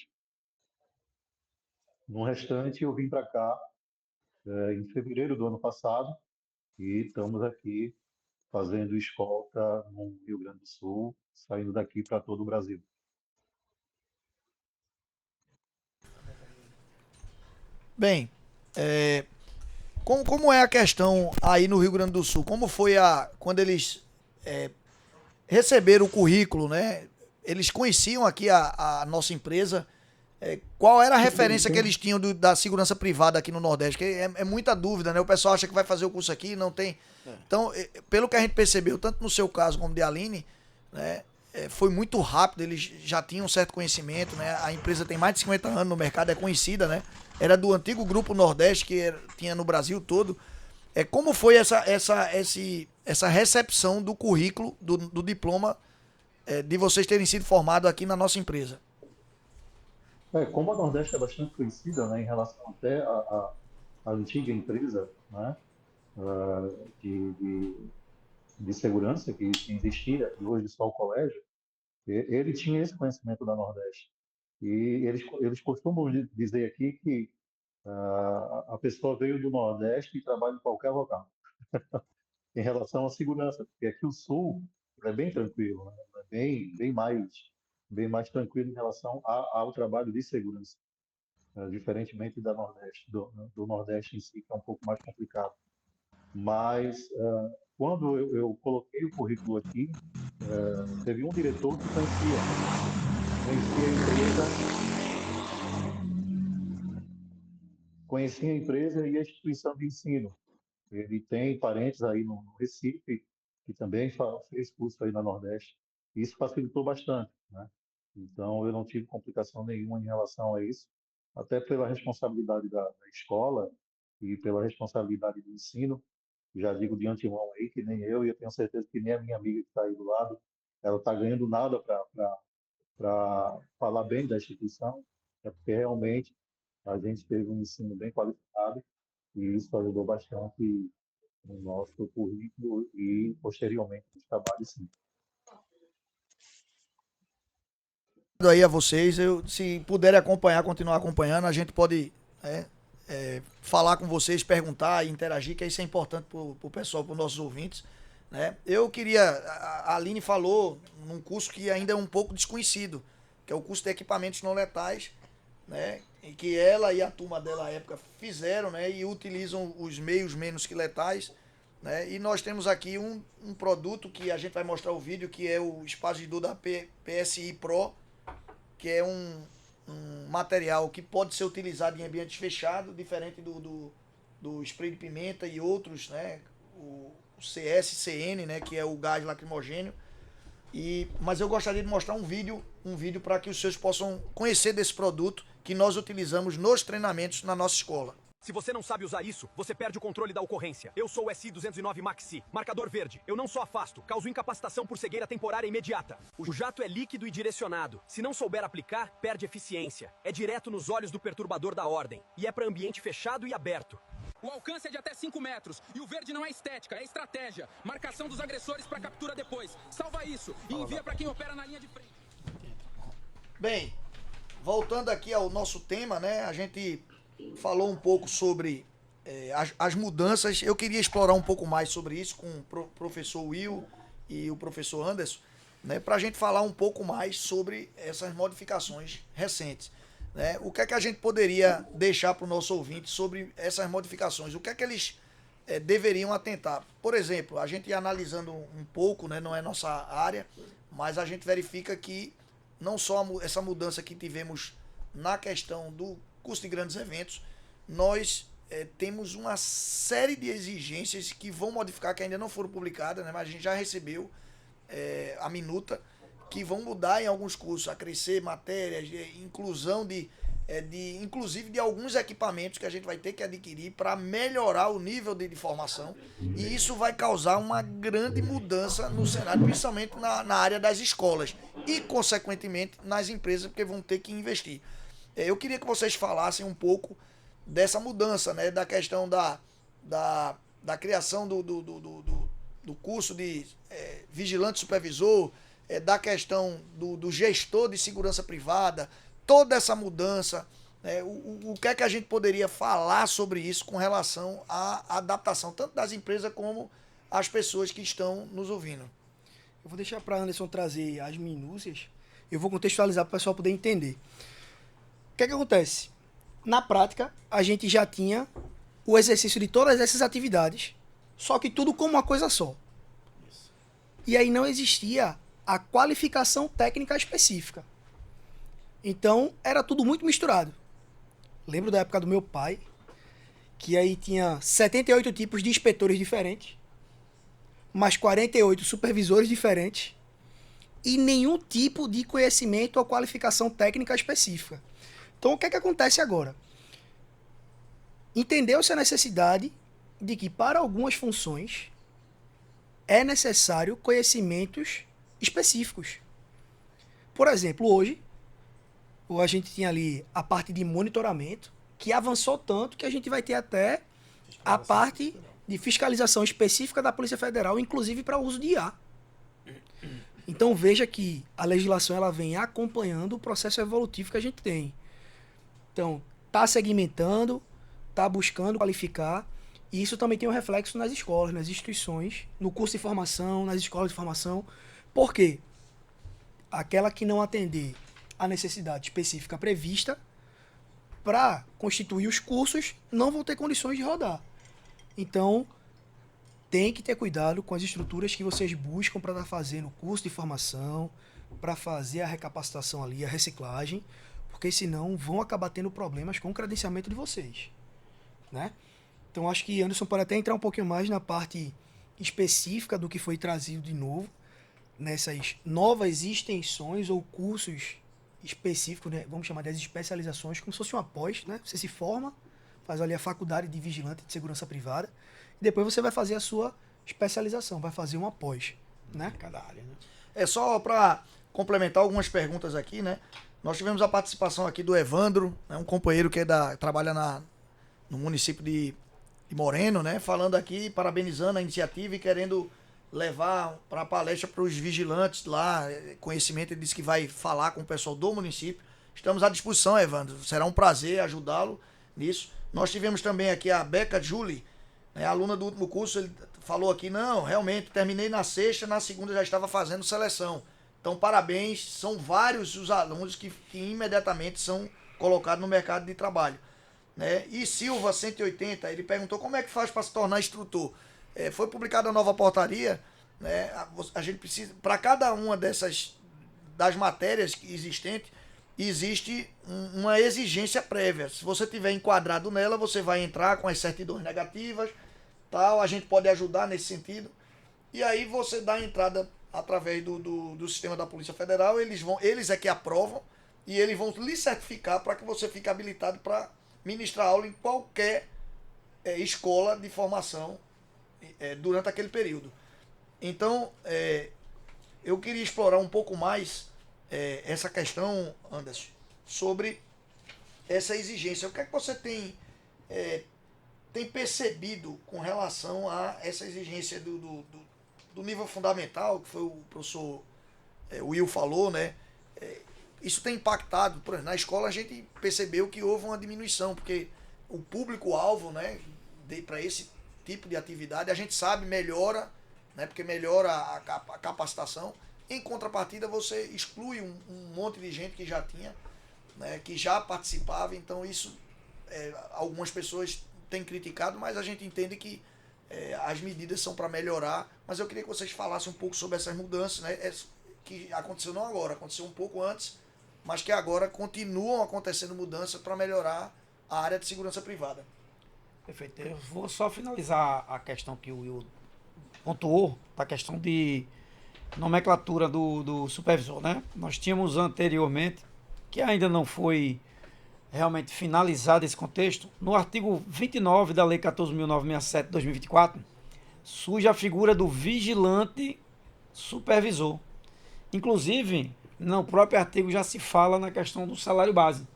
No restante, eu vim para cá em fevereiro do ano passado e estamos aqui fazendo escolta no Rio Grande do Sul, saindo daqui para todo o Brasil. Bem, como é a questão aí no Rio Grande do Sul? Como foi quando eles receberam o currículo, né? Eles conheciam aqui a nossa empresa. Qual era a referência que eles tinham da segurança privada aqui no Nordeste? Que é muita dúvida, né? O pessoal acha que vai fazer o curso aqui, não tem. Então, pelo que a gente percebeu, tanto no seu caso como de Aline, né? Foi muito rápido, eles já tinham um certo conhecimento, né? A empresa tem mais de 50 anos no mercado, é conhecida, né? Era do antigo Grupo Nordeste que tinha no Brasil todo. Como foi essa recepção do currículo, do diploma, de vocês terem sido formados aqui na nossa empresa? Como a Nordeste é bastante conhecida, né, em relação até à antiga empresa, né, ah, de, de, de segurança que existia, e hoje só o colégio, ele tinha esse conhecimento da Nordeste. E eles costumam dizer aqui que A pessoa veio do Nordeste e trabalha em qualquer local. Em relação à segurança, porque aqui o Sul é bem tranquilo, né? É bem mais tranquilo em relação ao trabalho de segurança, diferentemente da Nordeste, do Nordeste em si, que é um pouco mais complicado. Mas quando eu coloquei o currículo aqui, teve um diretor que conhecia a empresa, conhecia a empresa e a instituição de ensino. Ele tem parentes aí no Recife, que também fez curso aí na Nordeste. Isso facilitou bastante, né? Então, eu não tive complicação nenhuma em relação a isso, até pela responsabilidade da escola e pela responsabilidade do ensino. Já digo de antemão aí que nem eu, e eu tenho certeza que nem a minha amiga que está aí do lado, ela está ganhando nada para falar bem da instituição, é porque realmente a gente teve um ensino bem qualificado e isso ajudou bastante no nosso currículo e, posteriormente, nos trabalhos, sim. Aí a vocês, se puderem acompanhar, continuar acompanhando, a gente pode falar com vocês, perguntar e interagir, que isso é importante para o pessoal, para os nossos ouvintes. Né? Eu queria, a Aline falou num curso que ainda é um pouco desconhecido, que é o curso de equipamentos não letais, né? Em que ela e a turma dela à época fizeram, né? E utilizam os meios menos que letais. Né? E nós temos aqui um produto que a gente vai mostrar o vídeo, que é o expansor da PSI Pro, que é um material que pode ser utilizado em ambientes fechados, diferente do spray de pimenta e outros, né? O CSCN, né? Que é o gás lacrimogêneo. Mas eu gostaria de mostrar um vídeo para que os senhores possam conhecer desse produto que nós utilizamos nos treinamentos na nossa escola. Se você não sabe usar isso, você perde o controle da ocorrência. Eu sou o SI-209 Maxi, marcador verde. Eu não só afasto, causo incapacitação por cegueira temporária imediata. O jato é líquido e direcionado. Se não souber aplicar, perde eficiência. É direto nos olhos do perturbador da ordem. E é para ambiente fechado e aberto. O alcance é de até 5 metros. E o verde não é estética, é estratégia. Marcação dos agressores para captura depois. Salva isso e envia para quem opera na linha de frente. Bem, voltando aqui ao nosso tema, né? A gente falou um pouco sobre as mudanças. Eu queria explorar um pouco mais sobre isso com o professor Will e o professor Anderson, né? Para a gente falar um pouco mais sobre essas modificações recentes. Né? O que é que a gente poderia deixar para o nosso ouvinte sobre essas modificações? O que é que eles deveriam atentar? Por exemplo, a gente analisando um pouco, né? Não é nossa área, mas a gente verifica que não só essa mudança que tivemos na questão do custo de grandes eventos, nós temos uma série de exigências que vão modificar, que ainda não foram publicadas, né? Mas a gente já recebeu a minuta, que vão mudar em alguns cursos, acrescer matérias, inclusão inclusive de alguns equipamentos que a gente vai ter que adquirir para melhorar o nível de formação, e isso vai causar uma grande mudança no cenário, principalmente na área das escolas e, consequentemente, nas empresas, porque vão ter que investir. Eu queria que vocês falassem um pouco dessa mudança, né, da questão da criação do curso de vigilante supervisor, da questão do gestor de segurança privada, toda essa mudança, né, o que é que a gente poderia falar sobre isso com relação à adaptação, tanto das empresas como as pessoas que estão nos ouvindo. Eu vou deixar para Anderson trazer as minúcias, eu vou contextualizar para o pessoal poder entender. O que é que acontece? Na prática, a gente já tinha o exercício de todas essas atividades, só que tudo como uma coisa só. E aí não existia a qualificação técnica específica. Então, era tudo muito misturado. Lembro da época do meu pai, que aí tinha 78 tipos de inspetores diferentes, mais 48 supervisores diferentes, e nenhum tipo de conhecimento ou qualificação técnica específica. Então, o que é que acontece agora? Entendeu-se a necessidade de que, para algumas funções, é necessário conhecimentos específicos. Por exemplo, hoje, a gente tinha ali a parte de monitoramento, que avançou tanto que a gente vai ter até a parte de fiscalização específica da Polícia Federal, inclusive para uso de IA. Então veja que a legislação ela vem acompanhando o processo evolutivo que a gente tem. Então, está segmentando, está buscando qualificar, e isso também tem um reflexo nas escolas, nas instituições, no curso de formação, nas escolas de formação. Por quê? Aquela que não atender a necessidade específica prevista para constituir os cursos não vão ter condições de rodar. Então, tem que ter cuidado com as estruturas que vocês buscam para estar fazendo o curso de formação, para fazer a recapacitação ali, a reciclagem, porque senão vão acabar tendo problemas com o credenciamento de vocês, né? Então acho que Anderson pode até entrar um pouquinho mais na parte específica do que foi trazido de novo, nessas novas extensões ou cursos específicos, né? Vamos chamar de especializações, como se fosse uma pós, né? Você se forma, faz ali a faculdade de vigilante de segurança privada, e depois você vai fazer a sua especialização, vai fazer uma pós, né? Cada área, né? É só para complementar algumas perguntas aqui, né? Nós tivemos a participação aqui do Evandro, né? Um companheiro que trabalha no município de Moreno, né? Falando aqui, parabenizando a iniciativa e querendo levar para a palestra para os vigilantes lá, conhecimento. Ele disse que vai falar com o pessoal do município. Estamos à disposição, Evandro. Será um prazer ajudá-lo nisso. Nós tivemos também aqui a Beca Julie, né? Aluna do último curso. Ele falou aqui, não, realmente, terminei na sexta, na segunda já estava fazendo seleção. Então, parabéns, são vários os alunos que imediatamente são colocados no mercado de trabalho, né? E Silva 180, ele perguntou como é que faz para se tornar instrutor. Foi publicada a nova portaria, né? A gente precisa, para cada uma das matérias existentes, existe uma exigência prévia. Se você tiver enquadrado nela, você vai entrar com as certidões negativas, tal, a gente pode ajudar nesse sentido. E aí você dá a entrada através do sistema da Polícia Federal, eles é que aprovam e eles vão lhe certificar para que você fique habilitado para ministrar aula em qualquer escola de formação durante aquele período. Então, eu queria explorar um pouco mais essa questão, Anderson, sobre essa exigência. O que é que você tem percebido com relação a essa exigência do nível fundamental, que foi o professor Will falou, né? Isso tem impactado. Por exemplo, na escola a gente percebeu que houve uma diminuição, porque o público-alvo, né, para esse tipo de atividade, a gente sabe, melhora, né, porque melhora a capacitação. Em contrapartida, você exclui um monte de gente que já tinha, né, que já participava. Então isso, algumas pessoas têm criticado, mas a gente entende que as medidas são para melhorar. Mas eu queria que vocês falassem um pouco sobre essas mudanças, né, que aconteceu não agora, aconteceu um pouco antes, mas que agora continuam acontecendo mudanças para melhorar a área de segurança privada. Perfeito. Eu vou só finalizar a questão que o Will pontuou, da questão de nomenclatura do supervisor, né? Nós tínhamos anteriormente, que ainda não foi realmente finalizado esse contexto, no artigo 29 da Lei 14.967 de 2024, surge a figura do vigilante supervisor. Inclusive, no próprio artigo já se fala na questão do salário base,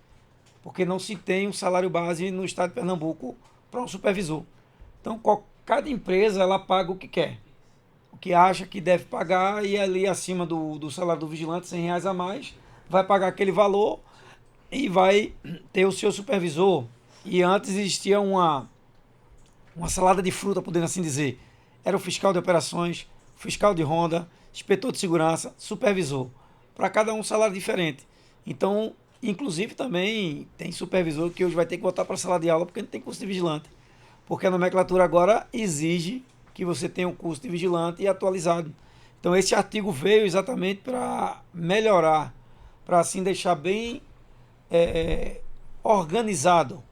porque não se tem um salário base no estado de Pernambuco para um supervisor. Então, cada empresa ela paga o que quer, o que acha que deve pagar, e ali acima do salário do vigilante, R$100 a mais, vai pagar aquele valor e vai ter o seu supervisor. E antes existia uma salada de fruta, podendo assim dizer. Era o fiscal de operações, fiscal de ronda, inspetor de segurança, supervisor. Para cada um salário diferente. Então, inclusive também tem supervisor que hoje vai ter que voltar para a sala de aula porque não tem curso de vigilante. Porque a nomenclatura agora exige que você tenha um curso de vigilante e atualizado. Então esse artigo veio exatamente para melhorar, para assim deixar bem organizado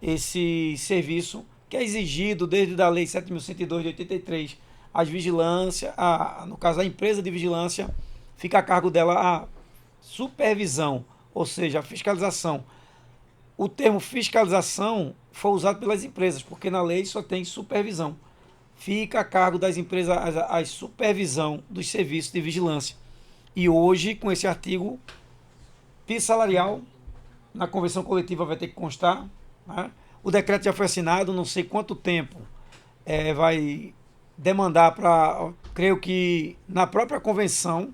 esse serviço que é exigido desde a Lei 7.102 de 83. As vigilâncias, no caso a empresa de vigilância, fica a cargo dela a supervisão, ou seja, a fiscalização. O termo fiscalização foi usado pelas empresas, porque na lei só tem supervisão. Fica a cargo das empresas a supervisão dos serviços de vigilância. E hoje, com esse artigo, piso salarial, na convenção coletiva vai ter que constar, né? O decreto já foi assinado, não sei quanto tempo vai demandar para, creio que na própria convenção,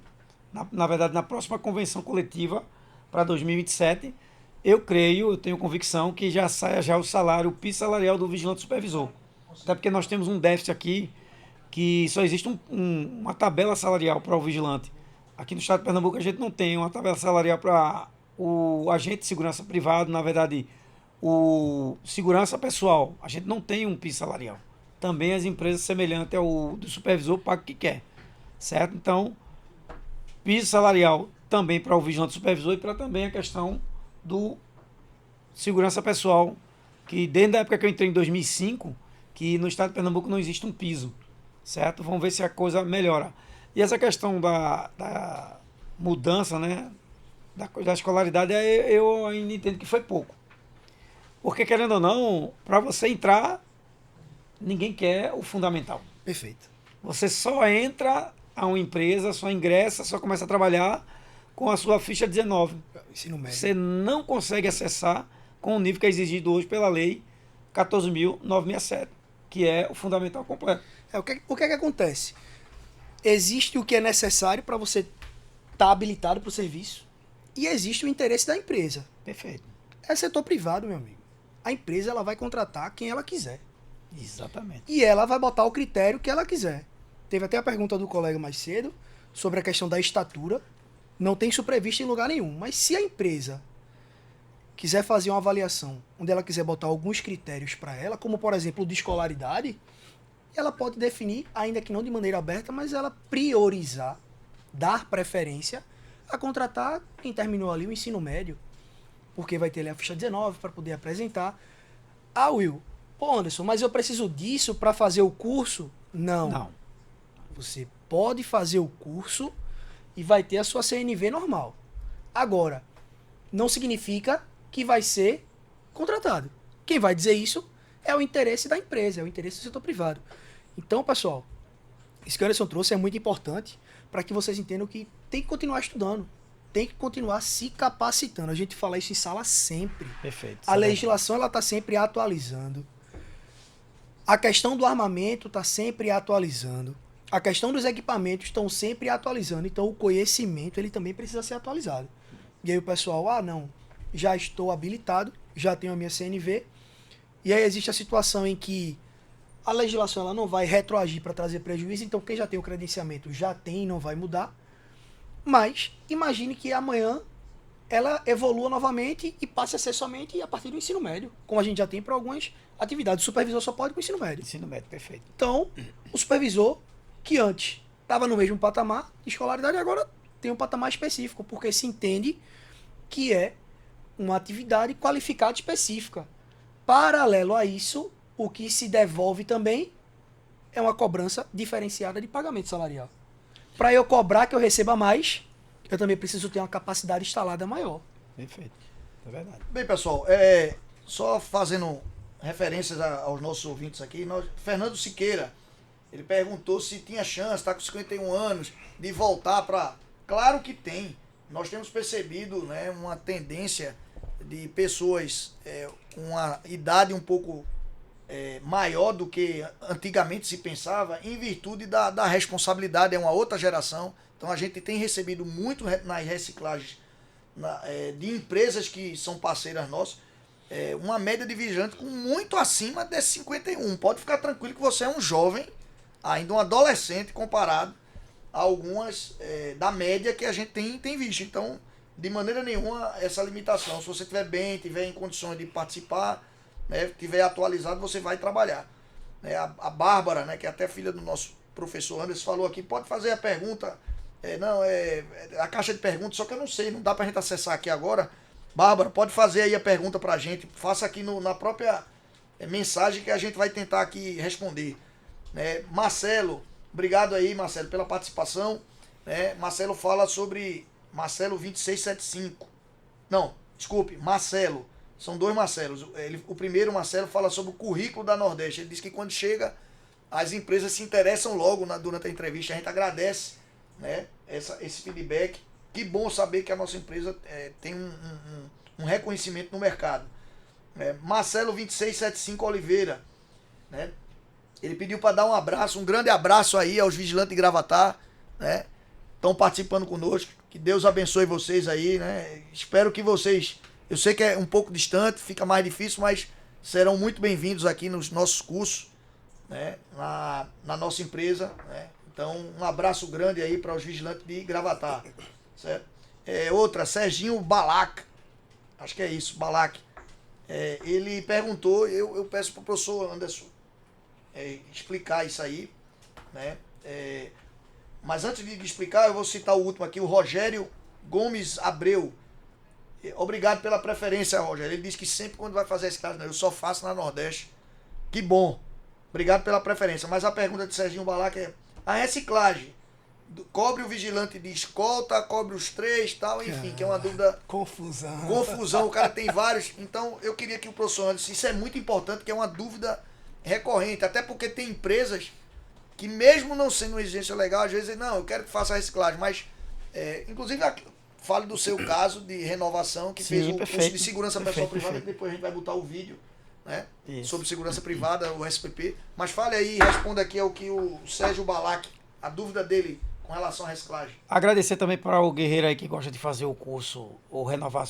na verdade na próxima convenção coletiva para 2027, eu creio, eu tenho convicção que já saia já o salário, o piso salarial do vigilante supervisor. Até porque nós temos um déficit aqui que só existe uma tabela salarial para o vigilante. Aqui no estado de Pernambuco a gente não tem uma tabela salarial para o agente de segurança privado, na verdade, o segurança pessoal. A gente não tem um piso salarial. Também as empresas semelhantes ao do supervisor pagam o que quer, certo? Então, piso salarial também para o vigilante supervisor e para também a questão do segurança pessoal, que desde a época que eu entrei em 2005, que no estado de Pernambuco não existe um piso, certo? Vamos ver se a coisa melhora. E essa questão da mudança, né, da escolaridade, eu ainda entendo que foi pouco. Porque, querendo ou não, para você entrar, ninguém quer o fundamental. Perfeito. Você só entra a uma empresa, só ingressa, só começa a trabalhar com a sua ficha 19. Ensino médio. Você não consegue acessar com o nível que é exigido hoje pela lei 14.967, que é o fundamental completo. O que é que acontece? Existe o que é necessário para você estar habilitado para o serviço e existe o interesse da empresa. Perfeito. É setor privado, meu amigo. A empresa ela vai contratar quem ela quiser. Exatamente. E ela vai botar o critério que ela quiser. Teve até a pergunta do colega mais cedo sobre a questão da estatura. Não tem isso previsto em lugar nenhum. Mas se a empresa quiser fazer uma avaliação onde ela quiser botar alguns critérios para ela, como por exemplo o de escolaridade, ela pode definir, ainda que não de maneira aberta, mas ela priorizar, dar preferência a contratar quem terminou ali o ensino médio, porque vai ter ali a ficha 19 para poder apresentar. Ah, Will, pô Anderson, mas eu preciso disso para fazer o curso? Não. Você pode fazer o curso e vai ter a sua CNV normal. Agora, não significa que vai ser contratado. Quem vai dizer isso é o interesse da empresa, é o interesse do setor privado. Então, pessoal, isso que o Anderson trouxe é muito importante para que vocês entendam que tem que continuar estudando, tem que continuar se capacitando. A gente fala isso em sala sempre. Perfeito. A legislação ela está sempre atualizando. A questão do armamento está sempre atualizando. A questão dos equipamentos estão sempre atualizando. Então, o conhecimento ele também precisa ser atualizado. E aí o pessoal, não, já estou habilitado, já tenho a minha CNV. E aí existe a situação em que a legislação ela não vai retroagir para trazer prejuízo. Então, quem já tem o credenciamento já tem e não vai mudar. Mas imagine que amanhã ela evolua novamente e passe a ser somente a partir do ensino médio, como a gente já tem para algumas atividades. O supervisor só pode com o ensino médio. Ensino médio, perfeito. Então, o supervisor, que antes estava no mesmo patamar de escolaridade, agora tem um patamar específico, porque se entende que é uma atividade qualificada específica. Paralelo a isso, o que se devolve também é uma cobrança diferenciada de pagamento salarial. Para eu cobrar que eu receba mais, eu também preciso ter uma capacidade instalada maior. Perfeito. É verdade. Bem, pessoal, só fazendo referências aos nossos ouvintes aqui, Fernando Siqueira, ele perguntou se tinha chance, está com 51 anos, de voltar para... Claro que tem. Nós temos percebido, né, uma tendência de pessoas com uma idade um pouco maior do que antigamente se pensava, em virtude da responsabilidade, é uma outra geração. Então a gente tem recebido muito nas reciclagens de empresas que são parceiras nossas, uma média de vigilante com muito acima de 51. Pode ficar tranquilo que você é um jovem, ainda um adolescente comparado a algumas da média que a gente tem visto. Então, de maneira nenhuma, essa limitação. Se você estiver bem, estiver em condições de participar, né, estiver atualizado, você vai trabalhar. A Bárbara, né, que é até filha do nosso professor Anderson, falou aqui, pode fazer a pergunta. A caixa de perguntas, só que eu não sei, não dá pra gente acessar aqui agora. Bárbara, pode fazer aí a pergunta pra gente, faça aqui na própria mensagem que a gente vai tentar aqui responder. Marcelo, obrigado aí, Marcelo, pela participação. Marcelo fala sobre Marcelo 2675. Não, desculpe, Marcelo. São dois Marcelos. O primeiro, Marcelo, fala sobre o currículo da Nordeste. Ele diz que quando chega, as empresas se interessam logo durante a entrevista. A gente agradece, né, esse feedback. Que bom saber que a nossa empresa tem um reconhecimento no mercado. Marcelo 2675 Oliveira, né? Ele pediu para dar um abraço, um grande abraço aí aos vigilantes de Gravatar, né? Estão participando conosco. Que Deus abençoe vocês aí, né? Espero que vocês... Eu sei que é um pouco distante, fica mais difícil, mas serão muito bem-vindos aqui nos nossos cursos, né, na nossa empresa, né? Então, um abraço grande aí para os vigilantes de Gravatar, certo? Outra, Serginho Balac, acho que é isso, Balac. Ele perguntou, eu peço para o professor Anderson explicar isso aí, né? Mas antes de explicar, eu vou citar o último aqui, o Rogério Gomes Abreu. Obrigado pela preferência, Rogério. Ele diz que sempre quando vai fazer esse caso, eu só faço na Nordeste. Que bom. Obrigado pela preferência. Mas a pergunta de Serginho Balac é: a reciclagem cobre o vigilante de escolta, cobre os 3 tal, enfim, que é uma dúvida. Confusão, o cara tem vários. Então, eu queria que o professor Anderson, isso é muito importante, que é uma dúvida recorrente, até porque tem empresas que mesmo não sendo uma exigência legal, às vezes, não, eu quero que faça a reciclagem, mas, inclusive, fale do seu caso de renovação, que fez o curso de segurança pessoal privada, que depois a gente vai botar o vídeo, né, sobre segurança privada, o SPP, mas fale aí, responda aqui ao que o Sérgio Balac, a dúvida dele com relação à reciclagem. Agradecer também para o guerreiro aí que gosta de fazer o curso, ou renovar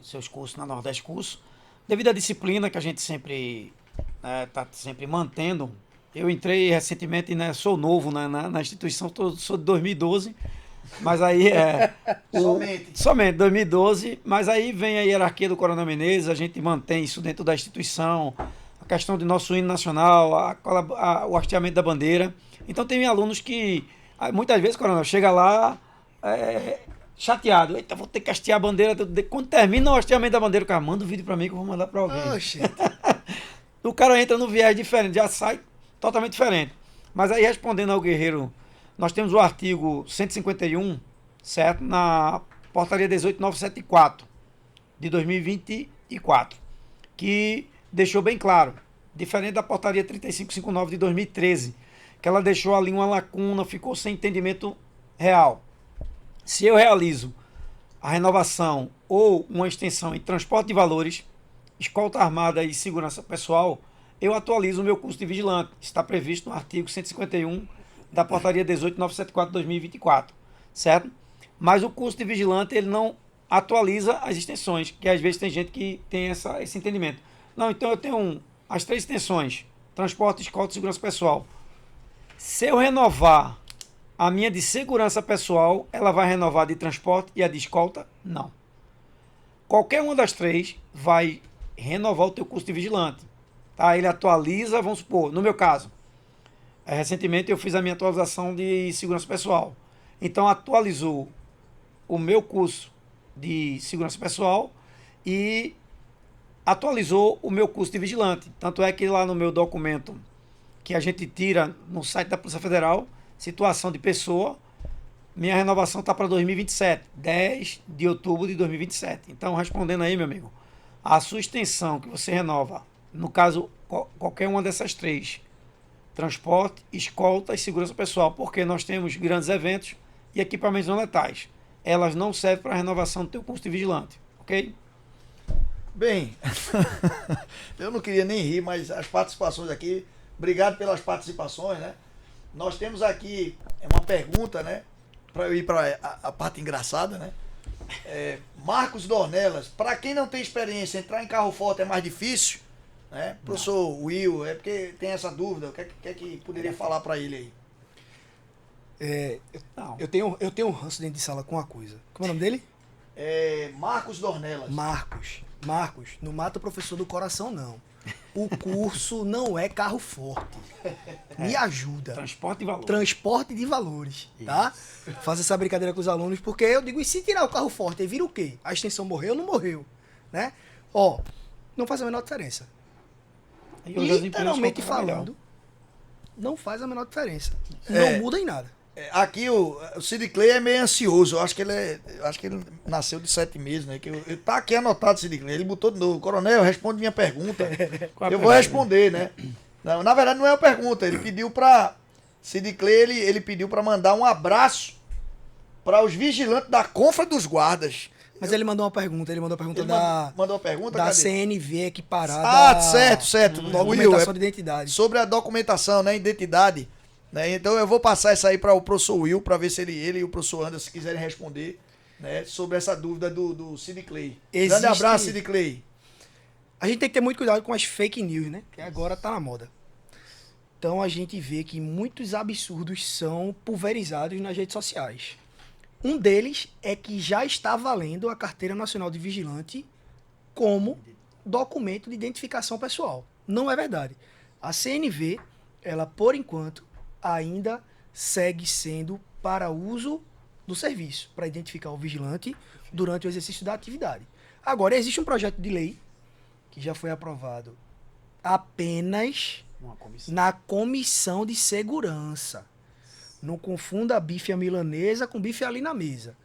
seus cursos na Nordeste Curso, devido à disciplina que a gente sempre está sempre mantendo. Eu entrei recentemente, né, sou novo, né, na instituição, sou de 2012, mas aí somente 2012, mas aí vem a hierarquia do Coronel Menezes, a gente mantém isso dentro da instituição, a questão do nosso hino nacional, o hasteamento da bandeira. Então tem alunos que, muitas vezes, Coronel, chega lá chateado, eita, vou ter que hastear a bandeira, quando termina o hasteamento da bandeira, o cara manda o vídeo para mim que eu vou mandar para alguém. O cara entra no viés diferente, já sai totalmente diferente. Mas aí, respondendo ao guerreiro, nós temos o artigo 151, certo? Na portaria 18974 de 2024, que deixou bem claro, diferente da portaria 3559 de 2013, que ela deixou ali uma lacuna, ficou sem entendimento real. Se eu realizo a renovação ou uma extensão em transporte de valores, escolta armada e segurança pessoal, eu atualizo o meu curso de vigilante. Está previsto no artigo 151 da portaria 18974 de 2024, certo? Mas o curso de vigilante, ele não atualiza as extensões, que às vezes tem gente que tem esse entendimento. Não, então eu tenho as 3 extensões, transporte, escolta e segurança pessoal. Se eu renovar a minha de segurança pessoal, ela vai renovar de transporte e a de escolta? Não. Qualquer uma das 3 vai renovar o teu curso de vigilante. Tá? Ele atualiza, vamos supor, no meu caso, recentemente eu fiz a minha atualização de segurança pessoal. Então atualizou o meu curso de segurança pessoal e atualizou o meu curso de vigilante. Tanto é que lá no meu documento que a gente tira no site da Polícia Federal, situação de pessoa, minha renovação está para 2027, 10 de outubro de 2027. Então, respondendo aí, meu amigo, a sua extensão que você renova, no caso, qualquer uma dessas 3, transporte, escolta e segurança pessoal, porque nós temos grandes eventos e equipamentos não letais. Elas não servem para a renovação do teu curso de vigilante, ok? Bem, eu não queria nem rir, mas as participações aqui, obrigado pelas participações, né? Nós temos aqui uma pergunta, né? Para eu ir para a parte engraçada, né? Marcos Dornelas, para quem não tem experiência, entrar em carro forte é mais difícil, né? Professor Will, é porque tem essa dúvida, o que é que poderia falar para ele aí? Eu tenho um ranço dentro de sala com uma coisa. Como é o nome dele? Marcos Dornelas. Marcos, não mata o professor do coração, não. O curso não é carro forte. Me ajuda. Transporte de valores, tá? Faça essa brincadeira com os alunos, porque eu digo, e se tirar o carro forte, aí vira o quê? A extensão morreu ou não morreu? Né? Ó, não faz a menor diferença. Literalmente falando, não faz a menor diferença. Não muda em nada. Aqui o Sid Clay é meio ansioso. Eu acho que ele nasceu de 7 meses, né? Ele tá aqui anotado, Sid Clay. Ele botou de novo. Coronel, responde minha pergunta. Eu vou responder, né? Não, na verdade, não é uma pergunta. Ele pediu pra. Sid Clay, ele pediu pra mandar um abraço para os vigilantes da Confra dos Guardas. Mas ele mandou uma pergunta. Ele mandou uma pergunta da cadê? CNV equiparada. Certo. Documentação de identidade. Sobre a documentação, né? Identidade. Né? Então eu vou passar isso aí para o professor Will, para ver se ele e o professor Anderson, se quiserem responder. né, sobre essa dúvida do Sid Clay. Existe- Grande abraço, Sid Clay. A gente tem que ter muito cuidado com as fake news, né? Que agora tá na moda. Então a gente vê que muitos absurdos são pulverizados nas redes sociais. Um deles é que já está valendo a Carteira Nacional de Vigilante como documento de identificação pessoal. Não é verdade. A CNV, ela por enquanto ainda segue sendo para uso do serviço, para identificar o vigilante durante o exercício da atividade. Agora, existe um projeto de lei que já foi aprovado apenas Uma comissão. na Comissão de Segurança. Não confunda a bife à milanesa com bife ali na mesa.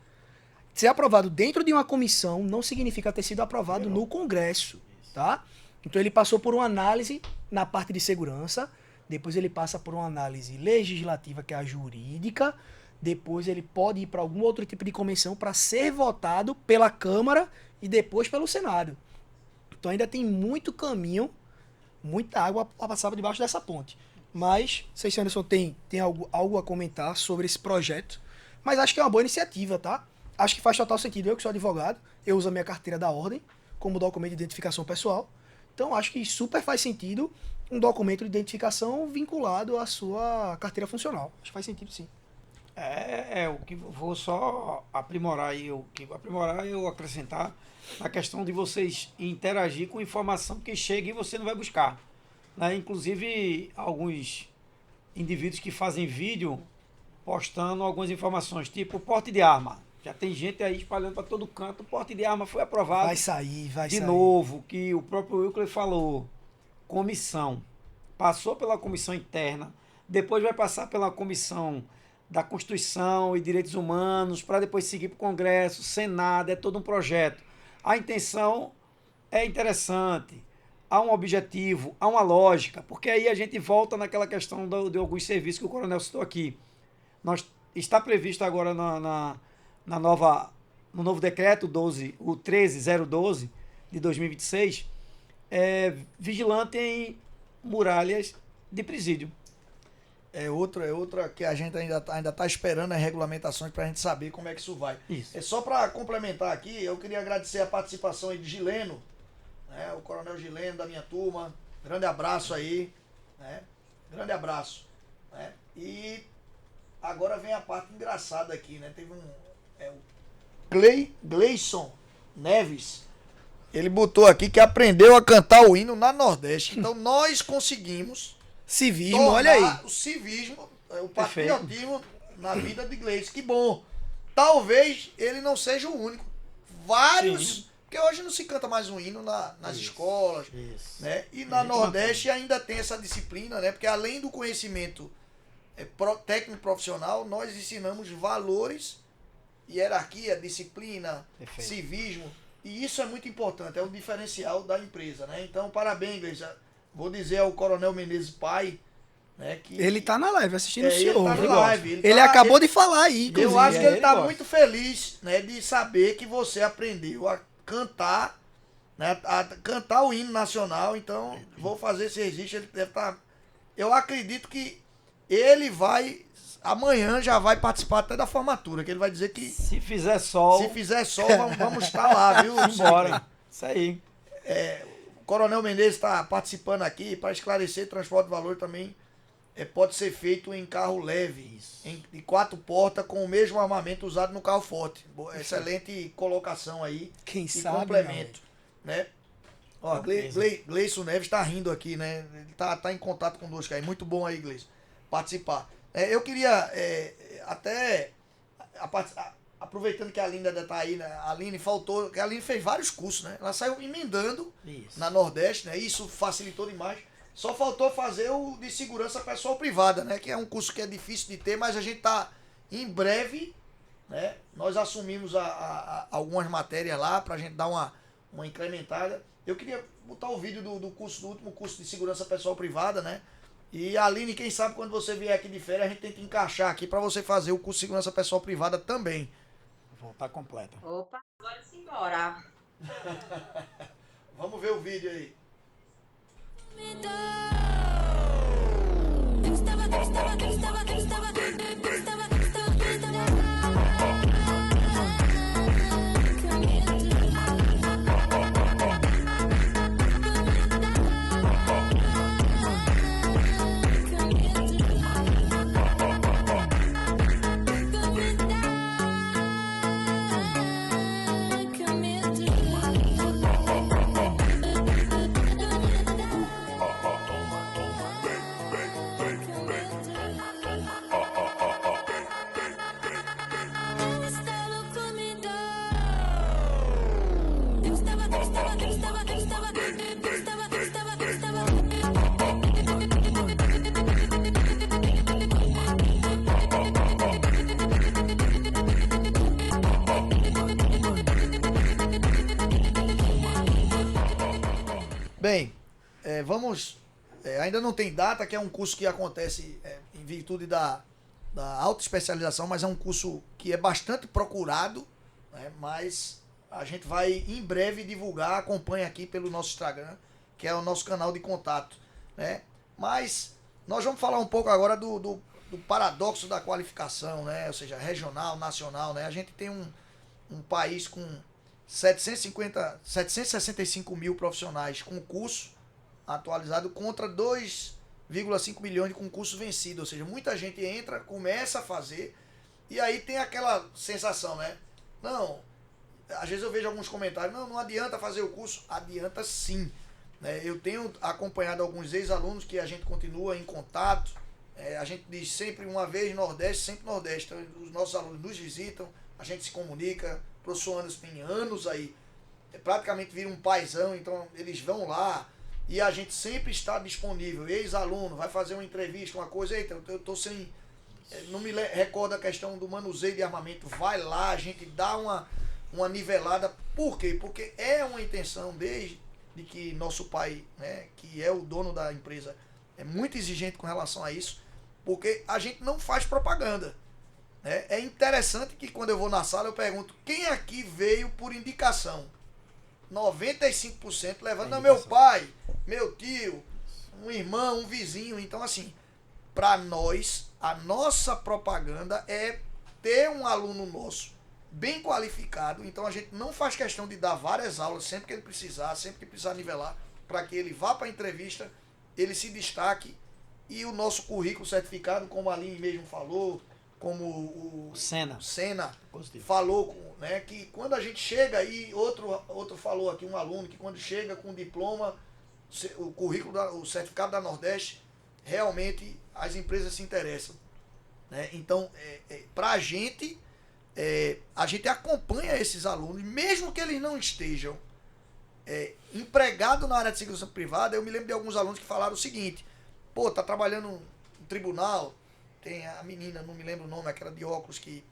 Ser aprovado dentro de uma comissão não significa ter sido aprovado no Congresso, tá? Então ele passou por uma análise na parte de segurança, depois ele passa por uma análise legislativa, que é a jurídica, depois ele pode ir para algum outro tipo de comissão para ser votado pela Câmara e depois pelo Senado. Então ainda tem muito caminho, muita água a passar por debaixo dessa ponte. Mas, não sei se Anderson tem algo a comentar sobre esse projeto, mas acho que é uma boa iniciativa, tá? Acho que faz total sentido. Eu que sou advogado, eu uso a minha carteira da ordem como documento de identificação pessoal. Então acho que super faz sentido um documento de identificação vinculado à sua carteira funcional. Acho que faz sentido sim. O que vou só aprimorar aí, eu acrescentar na questão de vocês interagir com informação que chega e você não vai buscar. Né? Inclusive, alguns indivíduos que fazem vídeo postando algumas informações, tipo porte de arma. Já tem gente aí espalhando para todo canto, o porte de arma foi aprovado. Vai sair. De novo, que o próprio Wilker falou, comissão. Passou pela comissão interna, depois vai passar pela comissão da Constituição e Direitos Humanos, para depois seguir para o Congresso, Senado, é todo um projeto. A intenção é interessante, há um objetivo, há uma lógica, porque aí a gente volta naquela questão de alguns serviços que o Coronel citou aqui. Está previsto agora no novo decreto 13012 de 2026, vigilante em muralhas de presídio. É outra que a gente ainda tá esperando as regulamentações para a gente saber como é que isso vai. Isso. É só para complementar aqui, eu queria agradecer a participação aí de Gileno, né, o Coronel Gileno da minha turma. Grande abraço aí, né? Grande abraço, né? E agora vem a parte engraçada aqui, né? Teve o Gleison Neves. Ele botou aqui que aprendeu a cantar o hino na Nordeste. Então nós conseguimos Civismo, tornar olha aí. o civismo, o patriotismo na vida de Gleice. Que bom. Talvez ele não seja o único. Vários, Sim. porque hoje não se canta mais um hino nas escolas, Isso. né? E na Nordeste ainda tem essa disciplina, né? Porque além do conhecimento técnico profissional, nós ensinamos valores, hierarquia, disciplina, Perfeito. civismo. E isso é muito importante, é um diferencial da empresa, né? Então, parabéns, Gleice. Vou dizer ao Coronel Menezes pai, né, que Ele tá na live assistindo o ele senhor. tá na viu? live, Ele tá- acabou de falar aí, eu inclusive. acho que ele tá gosta. muito feliz, né, de saber que você aprendeu a cantar, né, a cantar o hino nacional. Então, vou fazer esse registro. Ele deve estar. Eu acredito que ele vai amanhã já vai participar até da formatura, que ele vai dizer que Se fizer sol, se fizer sol vamos estar lá, viu? embora. Isso aí. O Coronel Menezes está participando aqui para esclarecer: transporte de valor também pode ser feito em carro leve, de 4 portas, com o mesmo armamento usado no carro forte. Excelente colocação aí. Quem e sabe, complemento, né? Ó, Beleza. Gleison Neves está rindo aqui, né? Ele tá em contato conosco aí. Muito bom aí, Gleison, participar. Eu queria até aproveitando que a Aline ainda tá aí, né? A Aline faltou, que a Aline fez vários cursos, né? Ela saiu emendando Isso. na Nordeste, né? Isso facilitou demais. Só faltou fazer o de segurança pessoal privada, né? Que é um curso que é difícil de ter, mas a gente tá em breve, né? Nós assumimos algumas matérias lá pra gente dar uma incrementada. Eu queria botar o vídeo do último curso de segurança pessoal privada, né? E Aline, quem sabe quando você vier aqui de férias, a gente tenta encaixar aqui pra você fazer o curso de segurança pessoal privada também. Vou estar completa. Opa, bora embora. Vamos ver o vídeo aí. Bem, vamos. Ainda não tem data, que é um curso que acontece em virtude da alta especialização, mas é um curso que é bastante procurado, né? Mas a gente vai em breve divulgar, acompanha aqui pelo nosso Instagram, que é o nosso canal de contato, né? Mas nós vamos falar um pouco agora do paradoxo da qualificação, né? Ou seja, regional, nacional, né? A gente tem um país com 765 mil profissionais com curso atualizado contra 2,5 milhões de concurso vencido. Ou seja, muita gente entra, começa a fazer e aí tem aquela sensação, né? Não, às vezes eu vejo alguns comentários, não adianta fazer o curso. Adianta sim. Né? Eu tenho acompanhado alguns ex-alunos que a gente continua em contato. A gente diz sempre uma vez Nordeste, sempre Nordeste. Então, os nossos alunos nos visitam, a gente se comunica. O professor Anderson tem anos aí, praticamente vira um paizão, então eles vão lá e a gente sempre está disponível. Ex-aluno vai fazer uma entrevista, uma coisa, eita, eu estou sem. Não me recordo a questão do manuseio de armamento. Vai lá, a gente dá uma nivelada. Por quê? Porque é uma intenção desde que nosso pai, né, que é o dono da empresa, é muito exigente com relação a isso, porque a gente não faz propaganda. É interessante que quando eu vou na sala eu pergunto quem aqui veio por indicação. 95% levando meu pai, meu tio, um irmão, um vizinho. Então assim, para nós, a nossa propaganda é ter um aluno nosso bem qualificado. Então a gente não faz questão de dar várias aulas sempre que ele precisar, sempre que precisar nivelar, para que ele vá para a entrevista, ele se destaque e o nosso currículo certificado, como a Aline mesmo falou, como o Senna falou, né, que quando a gente chega, e outro falou aqui, um aluno, que quando chega com o diploma, o currículo, o certificado da Nordeste, realmente as empresas se interessam. Né? Então, para a gente acompanha esses alunos, mesmo que eles não estejam empregados na área de segurança privada. Eu me lembro de alguns alunos que falaram o seguinte: pô, tá trabalhando no tribunal. Tem a menina, não me lembro o nome, aquela de óculos que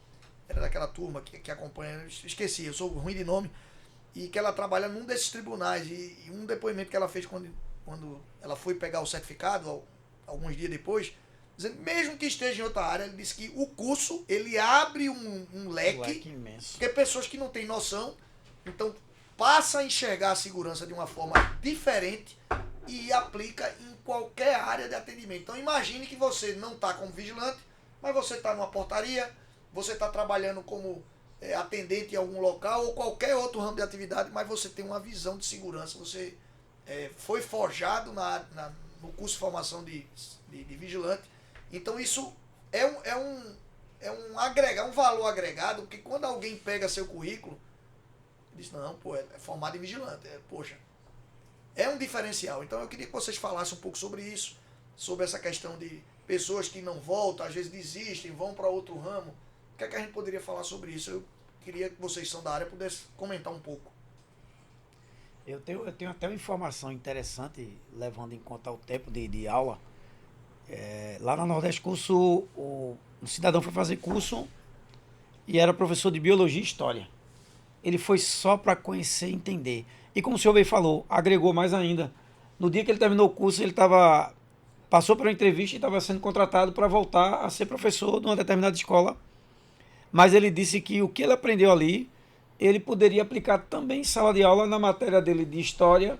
era daquela turma que acompanha, eu esqueci, eu sou ruim de nome, e que ela trabalha num desses tribunais, e um depoimento que ela fez quando ela foi pegar o certificado, alguns dias depois, dizendo, mesmo que esteja em outra área, ele disse que o curso, ele abre um leque imenso, porque pessoas que não têm noção, então passa a enxergar a segurança de uma forma diferente e aplica em qualquer área de atendimento. Então imagine que você não está como vigilante, mas você está numa portaria, você está trabalhando como atendente em algum local ou qualquer outro ramo de atividade, mas você tem uma visão de segurança, você foi forjado no curso de formação de vigilante. Então isso é um valor agregado, porque quando alguém pega seu currículo, diz, não, pô, é formado em vigilante, poxa, é um diferencial. Então eu queria que vocês falassem um pouco sobre isso, sobre essa questão de pessoas que não voltam, às vezes desistem, vão para outro ramo. O que é que a gente poderia falar sobre isso? Eu queria que vocês são da área pudessem comentar um pouco. Eu tenho até uma informação interessante, levando em conta o tempo de aula. Lá na Nordeste Curso, um cidadão foi fazer curso e era professor de Biologia e História. Ele foi só para conhecer e entender. E como o senhor bem falou, agregou mais ainda. No dia que ele terminou o curso, ele passou para uma entrevista e estava sendo contratado para voltar a ser professor de uma determinada escola. Mas ele disse que o que ele aprendeu ali, ele poderia aplicar também em sala de aula na matéria dele de História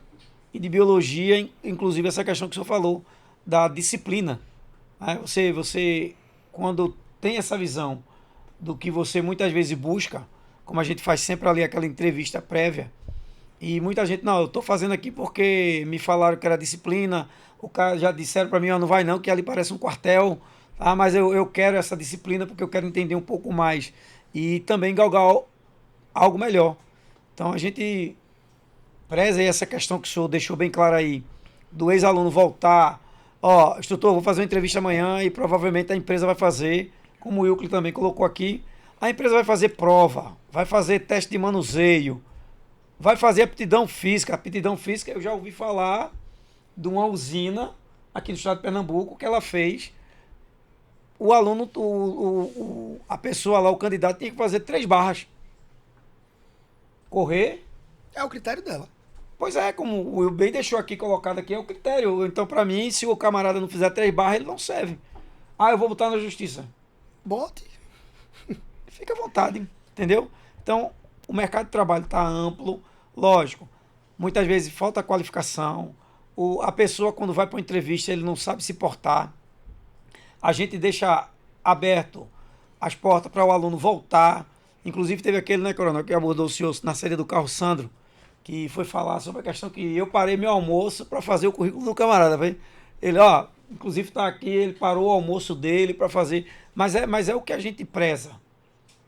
e de Biologia, inclusive essa questão que o senhor falou, da disciplina. Você, quando tem essa visão do que você muitas vezes busca, como a gente faz sempre ali aquela entrevista prévia, e muita gente, não, eu estou fazendo aqui porque me falaram que era disciplina, o cara já disseram para mim, não vai não, que ali parece um quartel, tá? Mas eu quero essa disciplina porque eu quero entender um pouco mais e também galgar algo melhor. Então a gente preza aí essa questão que o senhor deixou bem clara aí, do ex-aluno voltar, instrutor, vou fazer uma entrevista amanhã e provavelmente a empresa vai fazer, como o Wilkley também colocou aqui, a empresa vai fazer prova, vai fazer teste de manuseio, vai fazer aptidão física. Aptidão física, eu já ouvi falar de uma usina aqui no estado de Pernambuco que ela fez. O aluno, a pessoa lá, o candidato, tinha que fazer 3 barras. Correr. É o critério dela. Pois é, como o Will bem deixou aqui colocado aqui, é o critério. Então, para mim, se o camarada não fizer 3 barras, ele não serve. Ah, eu vou botar na justiça. Bote. Fica à vontade, entendeu? Então, o mercado de trabalho está amplo, lógico. Muitas vezes falta qualificação. A pessoa, quando vai para uma entrevista, ele não sabe se portar. A gente deixa aberto as portas para o aluno voltar. Inclusive, teve aquele, né, Coronel, que abordou o senhor na série do Carro Sandro, que foi falar sobre a questão que eu parei meu almoço para fazer o currículo do camarada. Véio. Ele, inclusive está aqui, ele parou o almoço dele para fazer. Mas é o que a gente preza.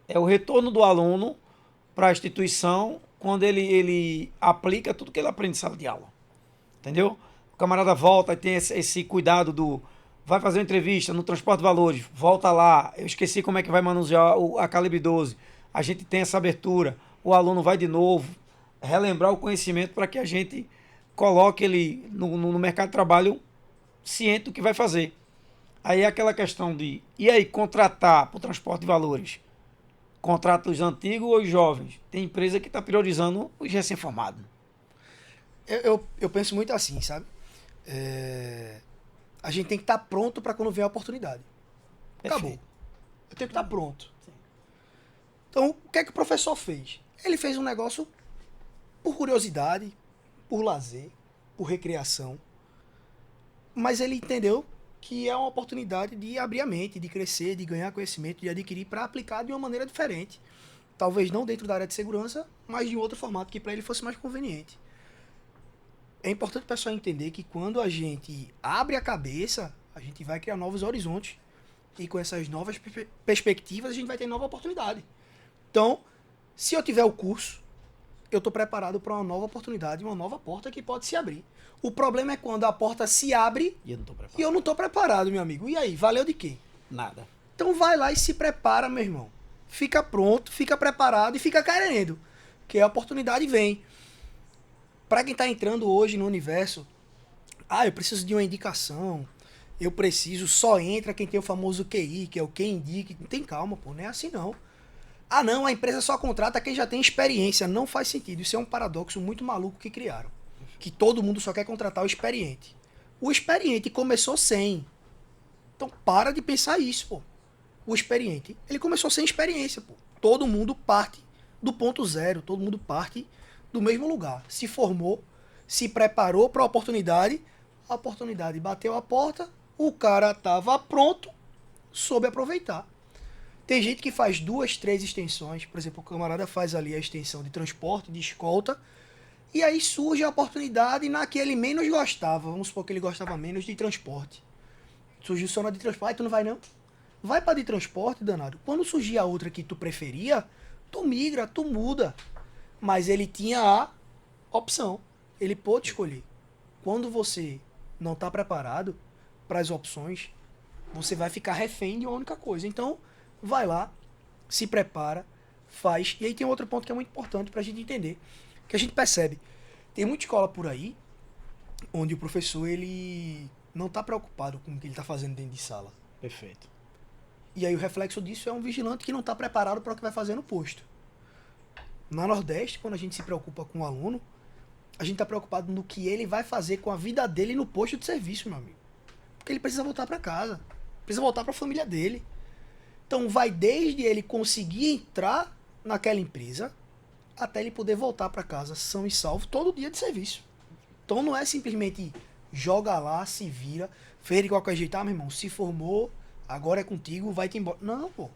É o retorno do aluno para a instituição quando ele aplica tudo que ele aprende em sala de aula. Entendeu? O camarada volta e tem esse cuidado do... Vai fazer uma entrevista no transporte de valores, volta lá. Eu esqueci como é que vai manusear a calibre 12. A gente tem essa abertura. O aluno vai de novo relembrar o conhecimento para que a gente coloque ele no mercado de trabalho ciente do que vai fazer. Aí é aquela questão de... E aí, contratar para o transporte de valores? Contrata os antigos ou os jovens? Tem empresa que está priorizando os recém-formados. Eu penso muito assim, sabe? A gente tem que estar pronto para quando vier a oportunidade. Acabou. Perfeito. Eu tenho que estar pronto. Então, o que é que o professor fez? Ele fez um negócio por curiosidade, por lazer, por recreação. Mas ele entendeu que é uma oportunidade de abrir a mente, de crescer, de ganhar conhecimento, de adquirir para aplicar de uma maneira diferente. Talvez não dentro da área de segurança, mas de outro formato que para ele fosse mais conveniente. É importante o pessoal entender que quando a gente abre a cabeça, a gente vai criar novos horizontes. E com essas novas perspectivas, a gente vai ter nova oportunidade. Então, se eu tiver o curso, eu estou preparado para uma nova oportunidade, uma nova porta que pode se abrir. O problema é quando a porta se abre e eu não estou preparado, meu amigo. E aí, valeu de quê? Nada. Então vai lá e se prepara, meu irmão. Fica pronto, fica preparado e fica querendo. Que a oportunidade vem. Para quem está entrando hoje no universo, eu preciso de uma indicação, eu preciso, só entra quem tem o famoso QI, que é o quem indica. Não tem calma, pô, não é assim não. Não, a empresa só contrata quem já tem experiência. Não faz sentido. Isso é um paradoxo muito maluco que criaram. Que todo mundo só quer contratar o experiente. O experiente começou sem. Então para de pensar isso, pô. O experiente, ele começou sem experiência, pô. Todo mundo parte do ponto zero, todo mundo parte do mesmo lugar. Se formou, se preparou para a oportunidade bateu a porta, o cara estava pronto, soube aproveitar. Tem gente que faz 2, 3 extensões, por exemplo, o camarada faz ali a extensão de transporte, de escolta, e aí surge a oportunidade na que ele menos gostava, vamos supor que ele gostava menos de transporte. Surgiu só na de transporte, tu não vai não? Vai para de transporte, danado. Quando surgir a outra que tu preferia, tu migra, tu muda. Mas ele tinha a opção. Ele pôde escolher. Quando você não está preparado para as opções, você vai ficar refém de uma única coisa. Então, vai lá, se prepara, faz. E aí tem outro ponto que é muito importante para a gente entender. Que a gente percebe. Tem muita escola por aí, onde o professor ele não está preocupado com o que ele está fazendo dentro de sala. Perfeito. E aí o reflexo disso é um vigilante que não está preparado para o que vai fazer no posto. Na Nordeste, quando a gente se preocupa com o aluno, a gente está preocupado no que ele vai fazer com a vida dele no posto de serviço, meu amigo. Porque ele precisa voltar para casa, precisa voltar para a família dele. Então vai desde ele conseguir entrar naquela empresa até ele poder voltar para casa são e salvo todo dia de serviço. Então não é simplesmente joga lá, se vira, fez de qualquer jeito, meu irmão, se formou, agora é contigo, vai-te embora. Não, pô.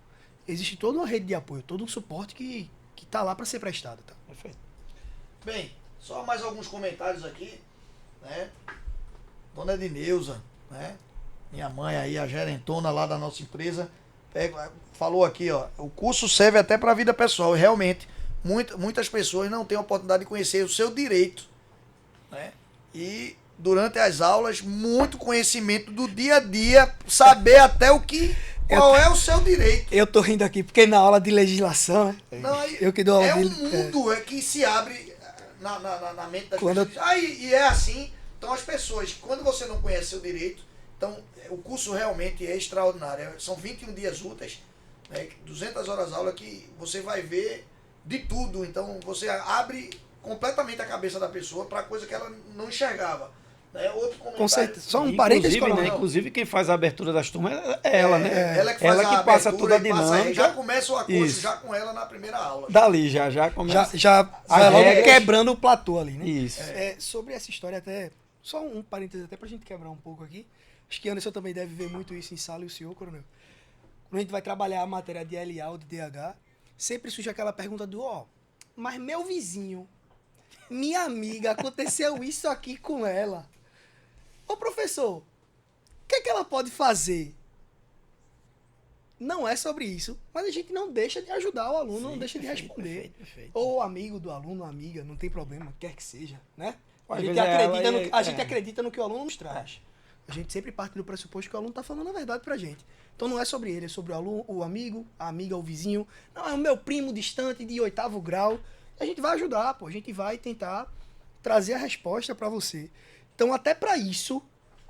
Existe toda uma rede de apoio, todo um suporte que tá lá para ser prestado, tá? Perfeito. Bem, só mais alguns comentários aqui, né? Dona Edneuza, né? Minha mãe aí, a gerentona lá da nossa empresa, falou aqui, ó, o curso serve até para a vida pessoal, e realmente muitas pessoas não têm a oportunidade de conhecer o seu direito, né? E durante as aulas, muito conhecimento do dia a dia, saber até qual é o seu direito. Eu tô rindo aqui porque na aula de legislação, Não, eu que dou aula um de... mundo que se abre na mente das Quando pessoas. E é assim. Então as pessoas, quando você não conhece seu direito, então o curso realmente é extraordinário. São 21 dias úteis, né, 200 horas aula que você vai ver de tudo. Então você abre completamente a cabeça da pessoa para coisa que ela não enxergava. Né? Outro Com comentário. certeza. Só um Inclusive, parênteses, né, coronel. inclusive quem faz a abertura das turmas é ela, né? Ela que faz a passa abertura toda a e passa- dinâmica. já começa o curso Isso. já com ela na primeira aula. Dali já começa. Já As vai logo regras- quebrando o platô ali, né? Isso. Sobre essa história até, só um parênteses até pra gente quebrar um pouco aqui. Acho que Anderson também deve ver muito isso em sala e o senhor, coronel. Quando a gente vai trabalhar a matéria de LA ou de DH, sempre surge aquela pergunta do, mas meu vizinho, minha amiga, aconteceu isso aqui com ela. Ô professor, o que é que ela pode fazer? Não é sobre isso, mas a gente não deixa de ajudar o aluno, não deixa de responder. Perfeito. Ou amigo do aluno, amiga, não tem problema, quer que seja, né? A Às gente, vezes é acredita, ela no, e- a gente é. acredita no que o aluno nos traz. A gente sempre parte do pressuposto que o aluno está falando a verdade pra gente. Então não é sobre ele, é sobre o aluno, o amigo, a amiga, o vizinho. Não, é o meu primo distante de 8º grau. A gente vai ajudar, pô. A gente vai tentar trazer a resposta para você. Então até para isso,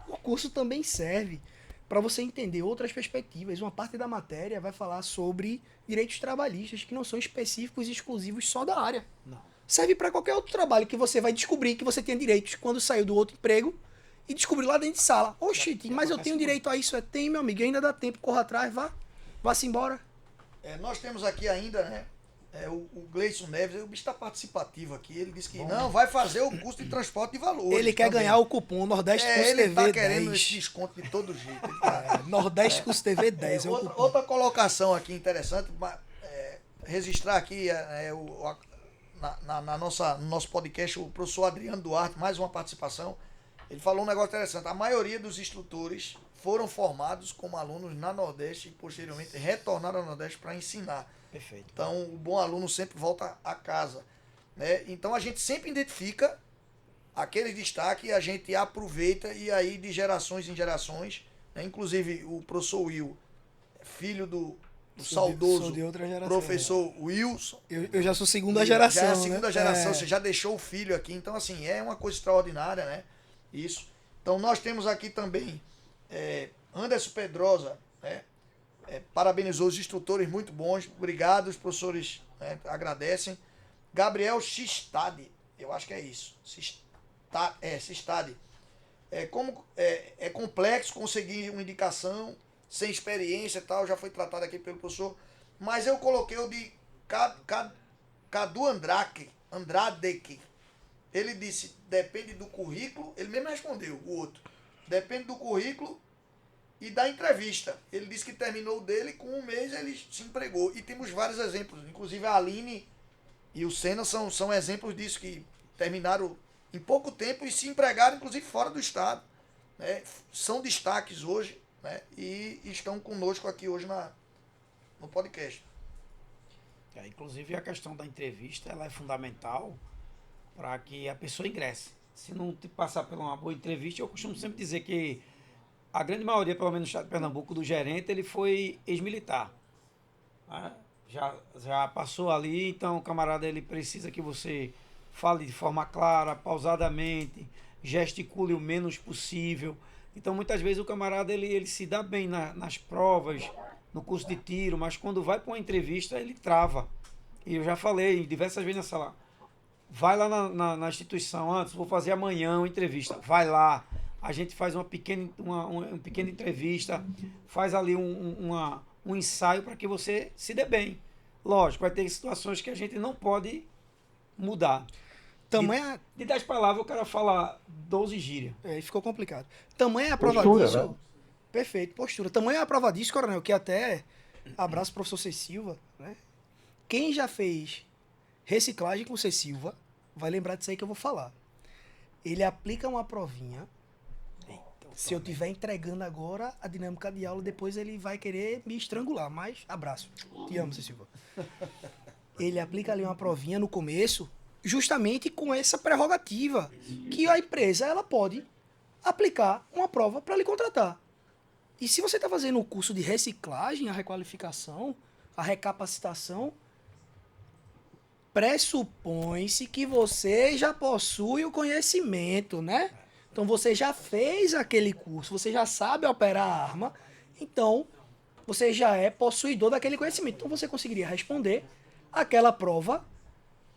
o curso também serve para você entender outras perspectivas. Uma parte da matéria vai falar sobre direitos trabalhistas que não são específicos e exclusivos só da área. Não. Serve para qualquer outro trabalho que você vai descobrir que você tem direitos quando saiu do outro emprego e descobrir lá dentro de sala. Oxi, mas eu tenho direito a isso. Tem, meu amigo, ainda dá tempo. Corra atrás, vá-se embora. Nós temos aqui ainda, né? O Gleison Neves, o bicho está participativo aqui. Ele disse que não vai fazer o custo de transporte de valores. Ele quer também. ganhar o cupom Nordeste Curso Ele TV está querendo 10. esse desconto de todo jeito. Ele tá- Nordeste Curso TV 10 é o outra, cupom. outra colocação aqui interessante, registrar aqui no nosso podcast o professor Adriano Duarte, mais uma participação. Ele falou um negócio interessante. A maioria dos instrutores foram formados como alunos na Nordeste e posteriormente retornaram ao Nordeste para ensinar. Perfeito. Então, o bom aluno sempre volta a casa. Né? Então, a gente sempre identifica aquele destaque e a gente aproveita e aí de gerações em gerações, né? Inclusive o professor Will, filho do saudoso sou de outra geração. professor Wilson. Eu já sou segunda geração. Já é a segunda né? geração, você já deixou o filho aqui. Então, assim, é uma coisa extraordinária, né? Isso. Então, nós temos aqui também Anderson Pedrosa, né? Parabenizou os instrutores, muito bons. Obrigado, os professores, né, agradecem. Gabriel Xistade, eu acho que é isso. Xistade. É complexo conseguir uma indicação sem experiência e tal, já foi tratado aqui pelo professor. Mas eu coloquei o de Cadu Andrade. Ele disse, depende do currículo, ele mesmo respondeu, o outro. Depende do currículo e da entrevista. Ele disse que terminou o dele, com um mês ele se empregou. E temos vários exemplos, inclusive a Aline e o Senna são exemplos disso, que terminaram em pouco tempo e se empregaram, inclusive, fora do estado. Né? São destaques hoje, né? E estão conosco aqui hoje no podcast. Inclusive a questão da entrevista ela é fundamental para que a pessoa ingresse. Se não te passar por uma boa entrevista, eu costumo sempre dizer que a grande maioria, pelo menos no estado de Pernambuco, do gerente, ele foi ex-militar. Né? Já passou ali, então o camarada ele precisa que você fale de forma clara, pausadamente, gesticule o menos possível. Então muitas vezes o camarada ele se dá bem nas provas, no curso de tiro, mas quando vai para uma entrevista ele trava. E eu já falei diversas vezes na sala, vai lá na instituição antes, vou fazer amanhã uma entrevista, vai lá, a gente faz uma pequena entrevista, faz ali um ensaio para que você se dê bem. Lógico, vai ter situações que a gente não pode mudar. Tamanha... De 10 palavras o cara fala 12 gírias. Ficou complicado. Tamanha a prova Postura, disso. né? Perfeito, postura. Tamanha a prova disso, coronel, que até abraço o professor C. Silva, né? Quem já fez reciclagem com C. Silva vai lembrar disso aí que eu vou falar. Ele aplica uma provinha. Se eu estiver entregando agora a dinâmica de aula, depois ele vai querer me estrangular. Mas abraço. Te amo, C. Silva. Ele aplica ali uma provinha no começo, justamente com essa prerrogativa, que a empresa ela pode aplicar uma prova para lhe contratar. E se você está fazendo um curso de reciclagem, a requalificação, a recapacitação, pressupõe-se que você já possui o conhecimento, né? Então você já fez aquele curso, você já sabe operar a arma, então você já é possuidor daquele conhecimento. Então você conseguiria responder aquela prova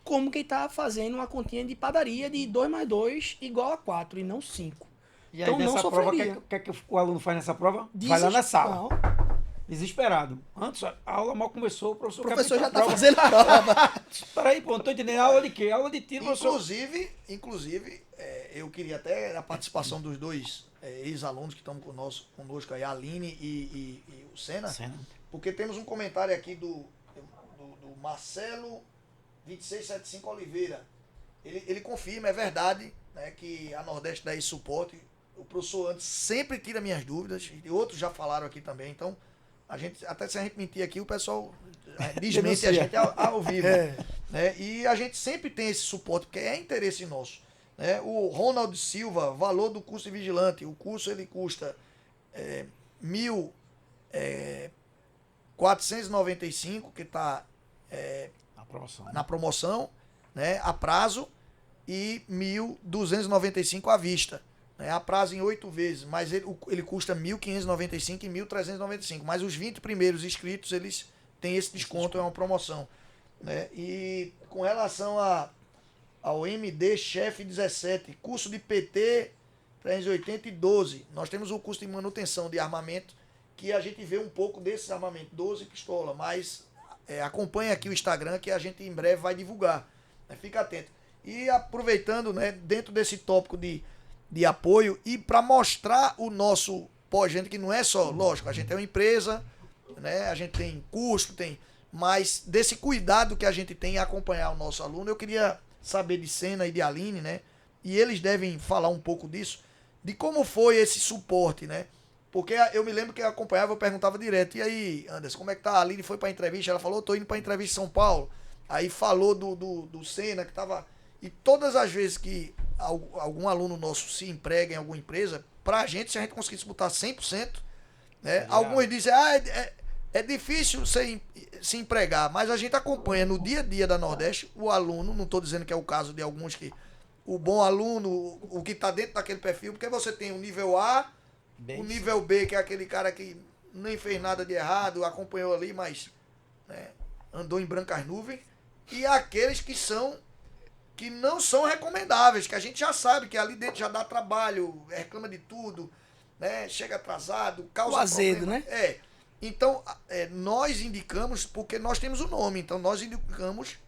como quem tá fazendo uma continha de padaria de 2 mais 2 igual a 4 e não 5. E aí, Então não nessa prova, o sofreria. que é que o aluno faz nessa prova? Vai lá na sala, Não, desesperado. Antes, a aula mal começou, o o professor professor quer já aplicar tá a prova. fazendo a prova. Peraí, pô, não tô entendendo. Aula de quê? Aula de tiro, professor. Inclusive, eu queria até a participação dos dois ex-alunos que estão conosco aí, a Aline e o Senna, Senna. porque temos um comentário aqui do Marcelo 2675 Oliveira. Ele confirma, é verdade, né, que a Nordeste dá esse suporte. O professor antes sempre tira minhas dúvidas, e outros já falaram aqui também, então até se a gente mentir aqui, o pessoal desmente a gente ao vivo. Né? E a gente sempre tem esse suporte, porque é interesse nosso. Né? O Ronald Silva, valor do curso de vigilante. O curso ele custa 1.495, que está na promoção, né? A prazo, e 1.295 à vista. Né? A prazo em 8 vezes, mas ele custa 1.595 e 1.395. Mas os 20 primeiros inscritos, eles têm esse desconto, é uma promoção. Né? E com relação ao MD Chef 17, curso de PT 380 e 12, nós temos o curso de manutenção de armamento, que a gente vê um pouco desses armamentos, 12 pistola, mas acompanhe aqui o Instagram que a gente em breve vai divulgar. Né? Fica atento. E aproveitando, né, dentro desse tópico de apoio, e para mostrar o nosso pós-venda, que não é só, lógico, a gente é uma empresa, né, a gente tem custo, mas desse cuidado que a gente tem em acompanhar o nosso aluno, eu queria saber de Senna e de Aline, né, e eles devem falar um pouco disso, de como foi esse suporte, né, porque eu me lembro que eu acompanhava, eu perguntava direto, e aí, Anderson, como é que tá? A Aline foi pra entrevista, ela falou, tô indo pra entrevista em São Paulo, aí falou do Senna, que tava... E todas as vezes que algum aluno nosso se emprega em alguma empresa, pra gente, se a gente conseguisse botar 100%, né? Alguns dizem, é difícil se empregar, mas a gente acompanha no dia a dia da Nordeste o aluno, não estou dizendo que é o caso de alguns que o bom aluno, o que está dentro daquele perfil, porque você tem o nível A, o nível B, que é aquele cara que nem fez nada de errado, acompanhou ali, mas né, andou em brancas nuvens, e aqueles que não são recomendáveis, que a gente já sabe que ali dentro já dá trabalho, reclama de tudo, né? Chega atrasado, causa O azedo, problema. né? Então, nós indicamos, porque nós temos o nome, então nós indicamos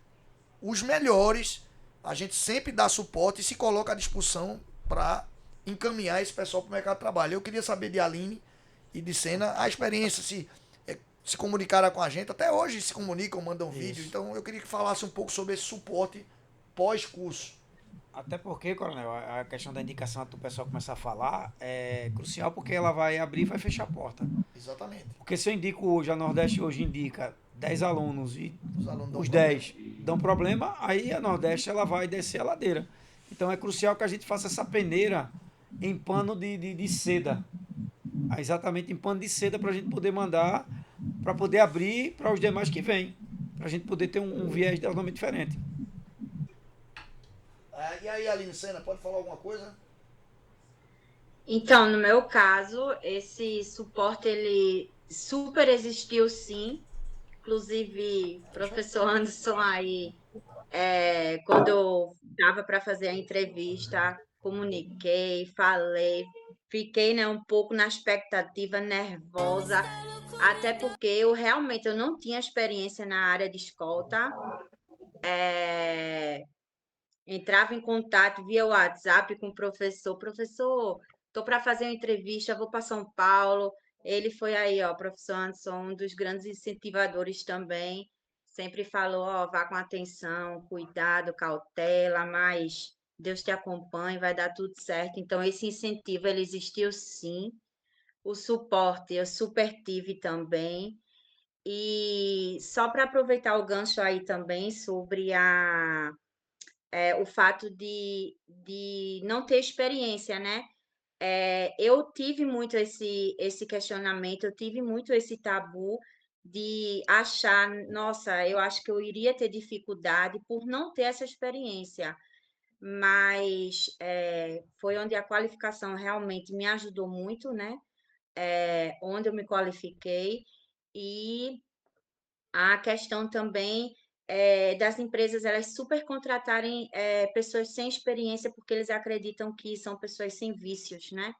os melhores, a gente sempre dá suporte e se coloca à disposição para encaminhar esse pessoal para o mercado de trabalho. Eu queria saber de Aline e de Senna a experiência, se comunicaram com a gente, até hoje se comunicam, mandam vídeo, então eu queria que falasse um pouco sobre esse suporte pós-curso. Até porque, Coronel, a questão da indicação do pessoal começar a falar é crucial, porque ela vai abrir e vai fechar a porta. Exatamente. Porque se eu indico hoje, a Nordeste hoje indica 10 alunos e os dão 10 dão problema, aí a Nordeste ela vai descer a ladeira. Então é crucial que a gente faça essa peneira em pano de seda. Exatamente em pano de seda para a gente poder mandar, para poder abrir para os demais que vêm. Para a gente poder ter um viés totalmente diferente. E aí, Aline Senna, pode falar alguma coisa? Então, no meu caso, esse suporte ele super existiu sim. Inclusive, professor Anderson aí, quando eu estava para fazer a entrevista, comuniquei, falei, fiquei, né, um pouco na expectativa, nervosa, até porque eu não tinha experiência na área de escolta. Entrava em contato via WhatsApp com o professor, estou para fazer uma entrevista, vou para São Paulo. Ele foi aí, ó, professor Anderson, um dos grandes incentivadores também. Sempre falou, ó, vá com atenção, cuidado, cautela, mas Deus te acompanhe, vai dar tudo certo. Então, esse incentivo, ele existiu sim. O suporte eu super tive também. E só para aproveitar o gancho aí também sobre o fato de não ter experiência, né? Eu tive muito esse questionamento, eu tive muito esse tabu de achar, nossa, eu acho que eu iria ter dificuldade por não ter essa experiência, mas foi onde a qualificação realmente me ajudou muito, né? Onde eu me qualifiquei e a questão também das empresas elas super contratarem pessoas sem experiência porque eles acreditam que são pessoas sem vícios, né?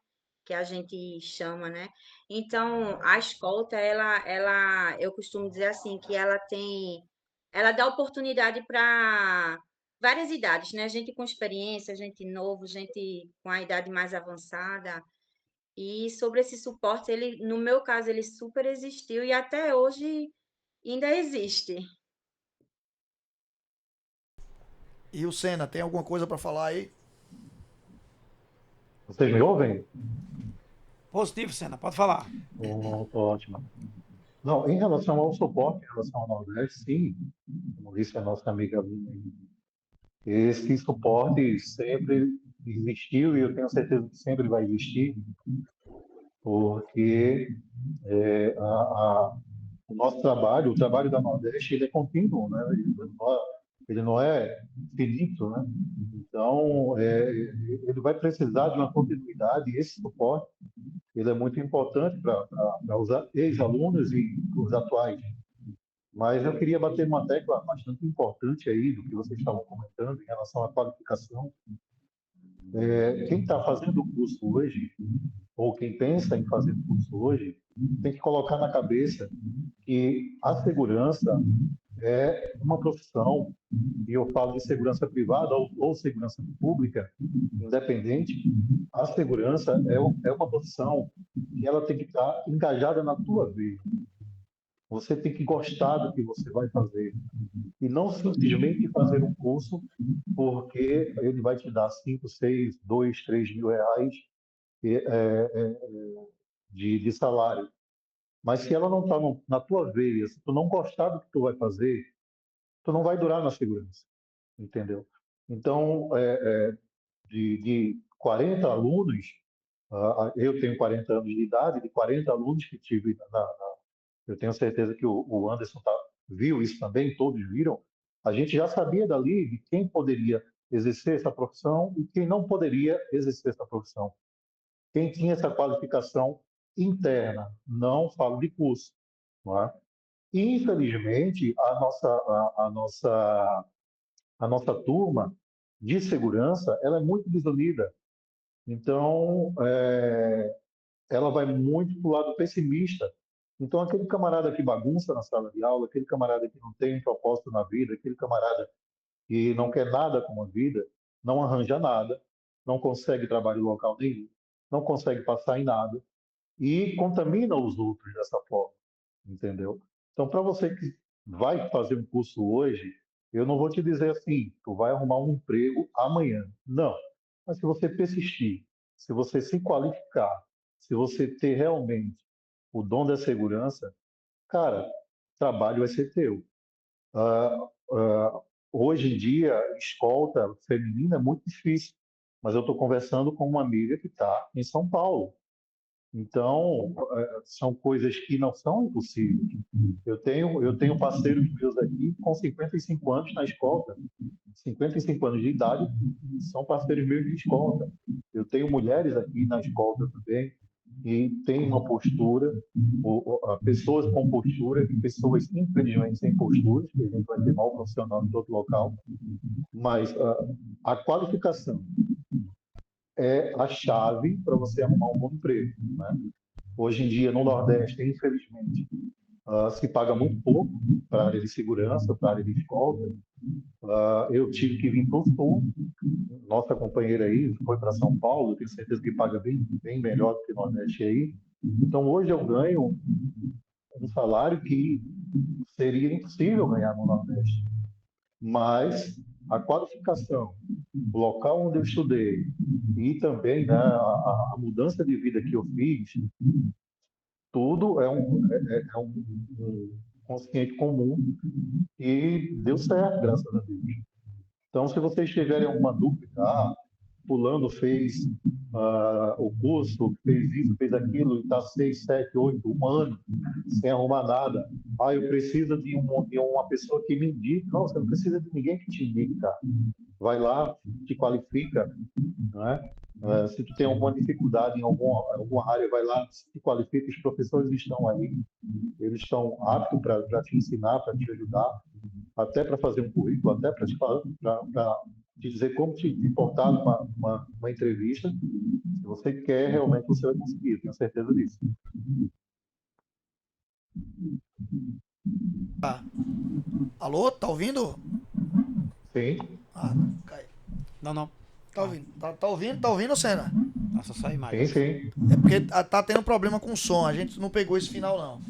Que a gente chama, né? Então, a escolta, eu costumo dizer assim, que ela dá oportunidade para várias idades, né? Gente com experiência, gente novo, gente com a idade mais avançada. E sobre esse suporte, no meu caso, ele super existiu e até hoje ainda existe. E o Senna, tem alguma coisa para falar aí? Vocês me ouvem? Positivo, Senna, pode falar. Ótimo. Não, em relação ao suporte, em relação ao Nordeste, sim, como disse a nossa amiga Luna, esse suporte sempre existiu e eu tenho certeza que sempre vai existir, porque o nosso trabalho, o trabalho da Nordeste, ele é contínuo, né? Ele não é finito, né? Então, ele vai precisar de uma continuidade e esse suporte, ele é muito importante para os ex-alunos e os atuais. Mas eu queria bater uma tecla bastante importante aí do que vocês estavam comentando em relação à qualificação. Quem está fazendo o curso hoje, ou quem pensa em fazer o curso hoje, tem que colocar na cabeça que a segurança é uma profissão, e eu falo de segurança privada ou segurança pública, independente, a segurança é uma profissão que ela tem que estar engajada na tua vida. Você tem que gostar do que você vai fazer. E não simplesmente fazer um curso porque ele vai te dar 5, 6, 2, 3 mil reais de salário. Mas se ela não está na tua veia, se tu não gostar do que tu vai fazer, tu não vai durar na segurança, entendeu? Então, de 40 alunos, eu tenho 40 anos de idade, de 40 alunos que tive, eu tenho certeza que o Anderson viu isso também, todos viram, a gente já sabia dali de quem poderia exercer essa profissão e quem não poderia exercer essa profissão. Quem tinha essa qualificação interna, não falo de curso, não é? Infelizmente, a nossa turma de segurança, ela é muito desunida. Então, ela vai muito para o lado pessimista. Então, aquele camarada que bagunça na sala de aula, aquele camarada que não tem propósito na vida, aquele camarada que não quer nada com a vida, não arranja nada, não consegue trabalho local nenhum, não consegue passar em nada e contamina os outros dessa forma, entendeu? Então, para você que vai fazer um curso hoje, eu não vou te dizer assim, tu vai arrumar um emprego amanhã. Não. Mas se você persistir, se você se qualificar, se você ter realmente o dom da segurança, cara, trabalho vai ser teu. Ah, hoje em dia, escolta feminina é muito difícil, mas eu estou conversando com uma amiga que está em São Paulo. Então, são coisas que não são impossíveis. Eu tenho parceiros meus aqui com 55 anos na escolta, 55 anos de idade, são parceiros meus de escolta. Eu tenho mulheres aqui na escolta também, e tem uma postura, pessoas com postura e pessoas, infelizmente, sem posturas, que a gente vai ter mal profissional em todo local, mas a qualificação é a chave para você arrumar um bom emprego, né? Hoje em dia, no Nordeste, infelizmente, se paga muito pouco para a área de segurança, para a área de escolta. Eu tive que vir para o Sul, nossa companheira aí foi para São Paulo, tenho certeza que paga bem, bem melhor do que o Nordeste aí. Então, hoje eu ganho um salário que seria impossível ganhar no Nordeste. Mas a qualificação, o local onde eu estudei e também, né, a mudança de vida que eu fiz, tudo um consciente comum e deu certo, graças a Deus. Então, se vocês tiverem alguma dúvida, fulano fez o curso, fez isso, fez aquilo, e está 6, 7, 8, um ano, sem arrumar nada. Eu preciso de uma pessoa que me indique. Não, você não precisa de ninguém que te indique, cara. Vai lá, te qualifica, né? Se tu tem alguma dificuldade em alguma área, vai lá, te qualifica, os professores estão aí, eles estão aptos para te ensinar, para te ajudar. até para fazer um currículo, até para te dizer como te portar numa entrevista. Se você quer, realmente você vai conseguir, eu tenho certeza disso. Alô, tá ouvindo? Sim, Ah, cai. Não. Tá ouvindo? Tá ouvindo, Senna? Nossa, só a imagem. sim. É porque tá tendo problema com o som, a gente não pegou esse final não.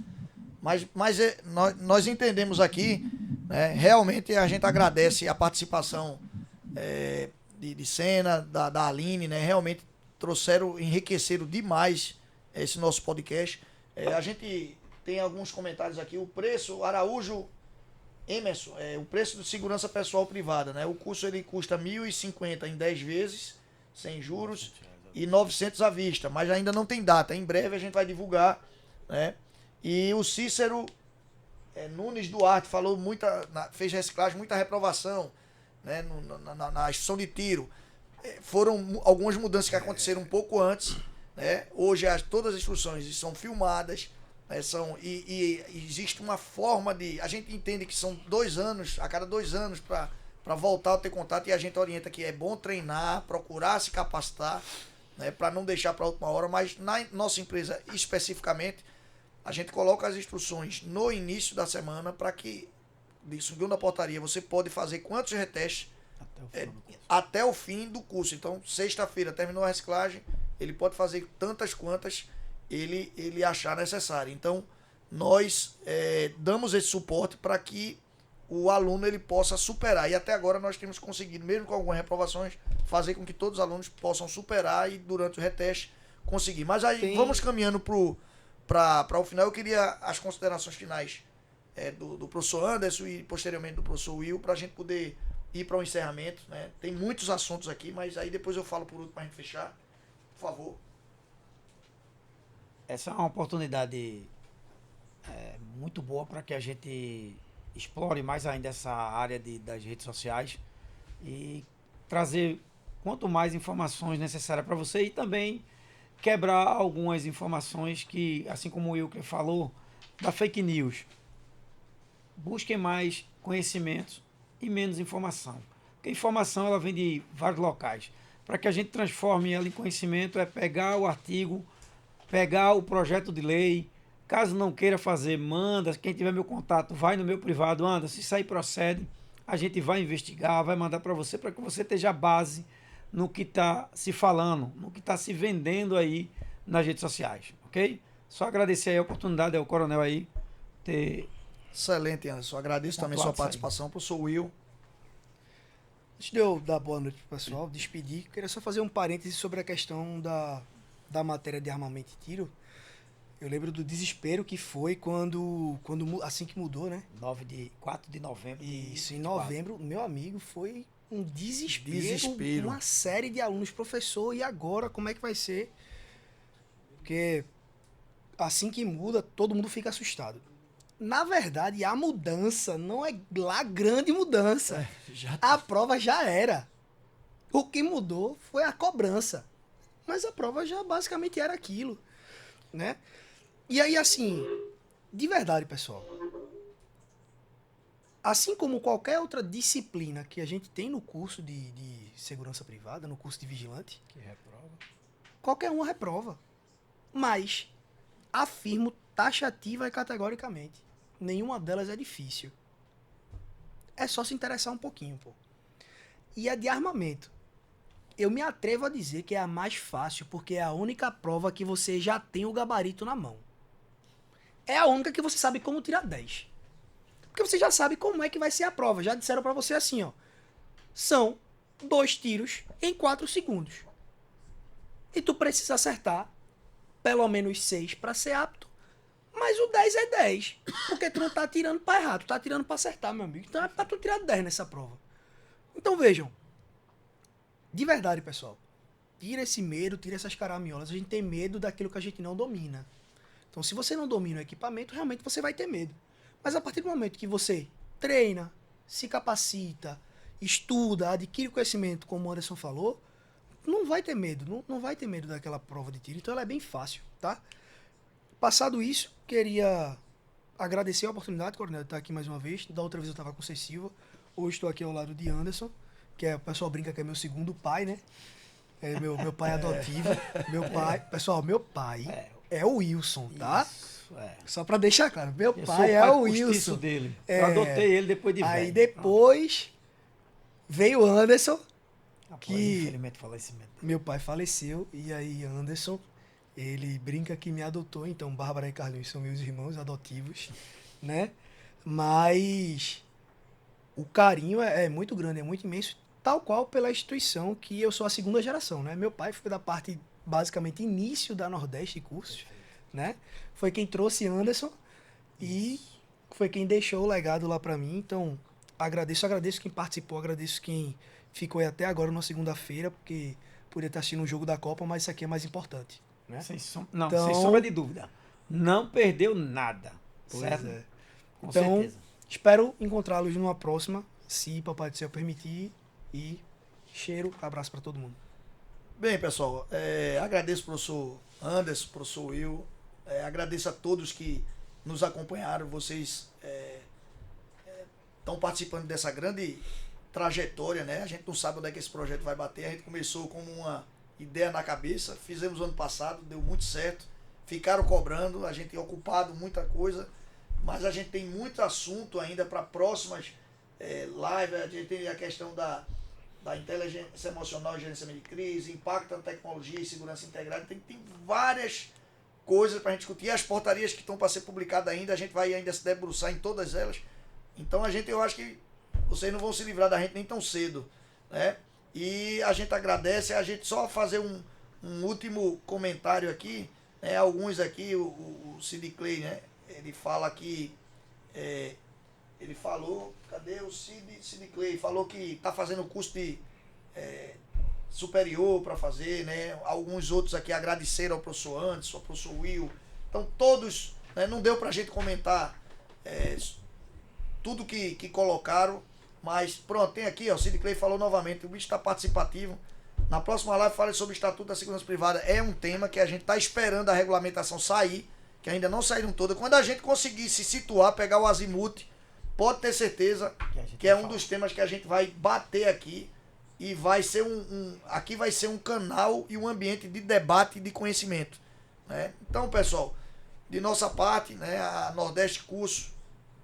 Mas nós entendemos aqui, né, realmente a gente agradece a participação de Senna, da Aline, né, realmente enriqueceram demais esse nosso podcast. A gente tem alguns comentários aqui, o preço, Araújo Emerson, o preço de segurança pessoal privada, né, o curso ele custa 1.050 em 10 vezes, sem juros, e 900 à vista, mas ainda não tem data, em breve a gente vai divulgar, né. E o Cícero Nunes Duarte falou fez reciclagem, muita reprovação, né, na instrução de tiro. Foram algumas mudanças que aconteceram um pouco antes, né? Hoje todas as instruções são filmadas, né, e existe uma forma de... A gente entende que são 2 anos, a cada 2 anos, para voltar a ter contato, e a gente orienta que é bom treinar, procurar se capacitar, né, para não deixar para a última hora, mas na nossa empresa especificamente, a gente coloca as instruções no início da semana para que, segundo a portaria, você pode fazer quantos retestes até o fim do curso. Então, sexta-feira terminou a reciclagem, ele pode fazer tantas quantas ele achar necessário. Então, nós damos esse suporte para que o aluno ele possa superar. E até agora nós temos conseguido, mesmo com algumas reprovações, fazer com que todos os alunos possam superar e durante o reteste conseguir. Mas aí vamos caminhando para o final. Eu queria as considerações finais do professor Anderson e posteriormente do professor Will, para a gente poder ir para o encerramento, né? Tem muitos assuntos aqui, mas aí depois eu falo por último para a gente fechar. Por favor. Essa é uma oportunidade muito boa para que a gente explore mais ainda essa área das redes sociais e trazer quanto mais informações necessárias para você, e também quebrar algumas informações que, assim como o Wilker falou, da fake news. Busquem mais conhecimentos e menos informação. Porque a informação ela vem de vários locais. Para que a gente transforme ela em conhecimento, é pegar o artigo, pegar o projeto de lei. Caso não queira fazer, manda. Quem tiver meu contato, vai no meu privado, anda. Se sair, procede. A gente vai investigar, vai mandar para você que você esteja base no que está se falando, no que está se vendendo aí nas redes sociais, ok? Só agradecer aí a oportunidade ao Coronel aí ter... Excelente, Anderson. Agradeço também sua participação. Professor Will. Antes de eu dar boa noite pro pessoal, despedir, queria só fazer um parêntese sobre a questão da matéria de armamento e tiro. Eu lembro do desespero que foi quando assim que mudou, né? 4 de novembro. Isso, em novembro, meu amigo, foi um desespero. Uma série de alunos, professor, e agora como é que vai ser? Porque assim que muda, todo mundo fica assustado. Na verdade, a mudança não é lá grande mudança. A prova já era. O que mudou foi a cobrança. Mas a prova já basicamente era aquilo, né? E aí, assim, de verdade, pessoal, assim como qualquer outra disciplina que a gente tem no curso de segurança privada, no curso de vigilante, Que reprova. qualquer uma reprova. Mas, afirmo taxativa e categoricamente, nenhuma delas é difícil. É só se interessar um pouquinho, pô. E a de armamento, eu me atrevo a dizer que é a mais fácil, porque é a única prova que você já tem o gabarito na mão. É a única que você sabe como tirar 10. Porque você já sabe como é que vai ser a prova. Já disseram pra você assim, ó. São 2 tiros em 4 segundos. E tu precisa acertar pelo menos 6 para ser apto. Mas o 10 é 10. Porque tu não tá tirando pra errar, tu tá tirando pra acertar, meu amigo. Então é pra tu tirar 10 nessa prova. Então vejam. De verdade, pessoal. Tira esse medo, tira essas caraminholas. A gente tem medo daquilo que a gente não domina. Então se você não domina o equipamento, realmente você vai ter medo. Mas a partir do momento que você treina, se capacita, estuda, adquire conhecimento, como o Anderson falou, não vai ter medo. Não vai ter medo daquela prova de tiro. Então ela é bem fácil, tá? Passado isso, queria agradecer a oportunidade, Coronel, de estar aqui mais uma vez. Da outra vez eu estava com o Cê Silva. Hoje estou aqui ao lado de Anderson, que o pessoal brinca que é meu segundo pai, né? É meu pai adotivo. Meu pai, pessoal, meu pai é o Wilson, tá? Isso, é. Só para deixar claro, meu Eu sou pai é o postiço Wilson. dele. Eu adotei ele depois de Aí velho. depois veio o Anderson, Rapaz, que infelizmente falecimento. meu pai faleceu, e aí Anderson, ele brinca que me adotou, então Bárbara e Carlinhos são meus irmãos adotivos, né? Mas o carinho é muito grande, é muito imenso, tal qual pela instituição, que eu sou a segunda geração, né? Meu pai foi da parte, basicamente, início da Nordeste Cursos, né? Foi quem trouxe Anderson e foi quem deixou o legado lá pra mim, então agradeço quem participou, agradeço quem ficou aí até agora na segunda-feira, porque poderia estar assistindo um jogo da Copa, mas isso aqui é mais importante, né? Sem Então- sombra de dúvida. Não perdeu nada. Pois Certo? é. Com Então, certeza. espero encontrá-los numa próxima, se Papai do Céu permitir. E cheiro, abraço para todo mundo. Bem, pessoal, agradeço ao professor Anderson, professor Will, agradeço a todos que nos acompanharam, vocês estão participando dessa grande trajetória, né? A gente não sabe onde é que esse projeto vai bater, a gente começou com uma ideia na cabeça, fizemos ano passado, deu muito certo, ficaram cobrando, a gente é ocupado, muita coisa, mas a gente tem muito assunto ainda para próximas lives, a gente tem a questão da inteligência emocional e gerenciamento de crise, impacto na tecnologia e segurança integrada, tem várias coisas para a gente discutir, as portarias que estão para ser publicadas ainda, a gente vai ainda se debruçar em todas elas, então eu acho que vocês não vão se livrar da gente nem tão cedo, né? E a gente agradece, a gente só fazer um último comentário aqui, né? Alguns aqui, o Sid Clay, né? Ele fala que ele falou, cadê o Sid Clay? Falou que está fazendo curso de superior para fazer, né? Alguns outros aqui agradeceram ao professor Anderson, ao professor Will. Então todos, né? Não deu para a gente comentar tudo que colocaram, mas pronto, tem aqui, ó, o Sid Clay falou novamente, o bicho está participativo. Na próxima live fale sobre o Estatuto da Segurança Privada, é um tema que a gente está esperando a regulamentação sair, que ainda não saíram todas. Quando a gente conseguir se situar, pegar o azimuth, pode ter certeza que é um dos temas que a gente vai bater aqui e vai ser aqui vai ser um canal e um ambiente de debate e de conhecimento, né? Então, pessoal, de nossa parte, né, a Nordeste Curso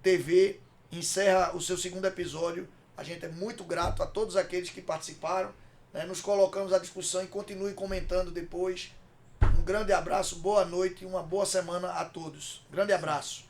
TV encerra o seu segundo episódio. A gente é muito grato a todos aqueles que participaram, né? Nos colocamos à discussão e continue comentando depois. Um grande abraço, boa noite e uma boa semana a todos. Grande abraço.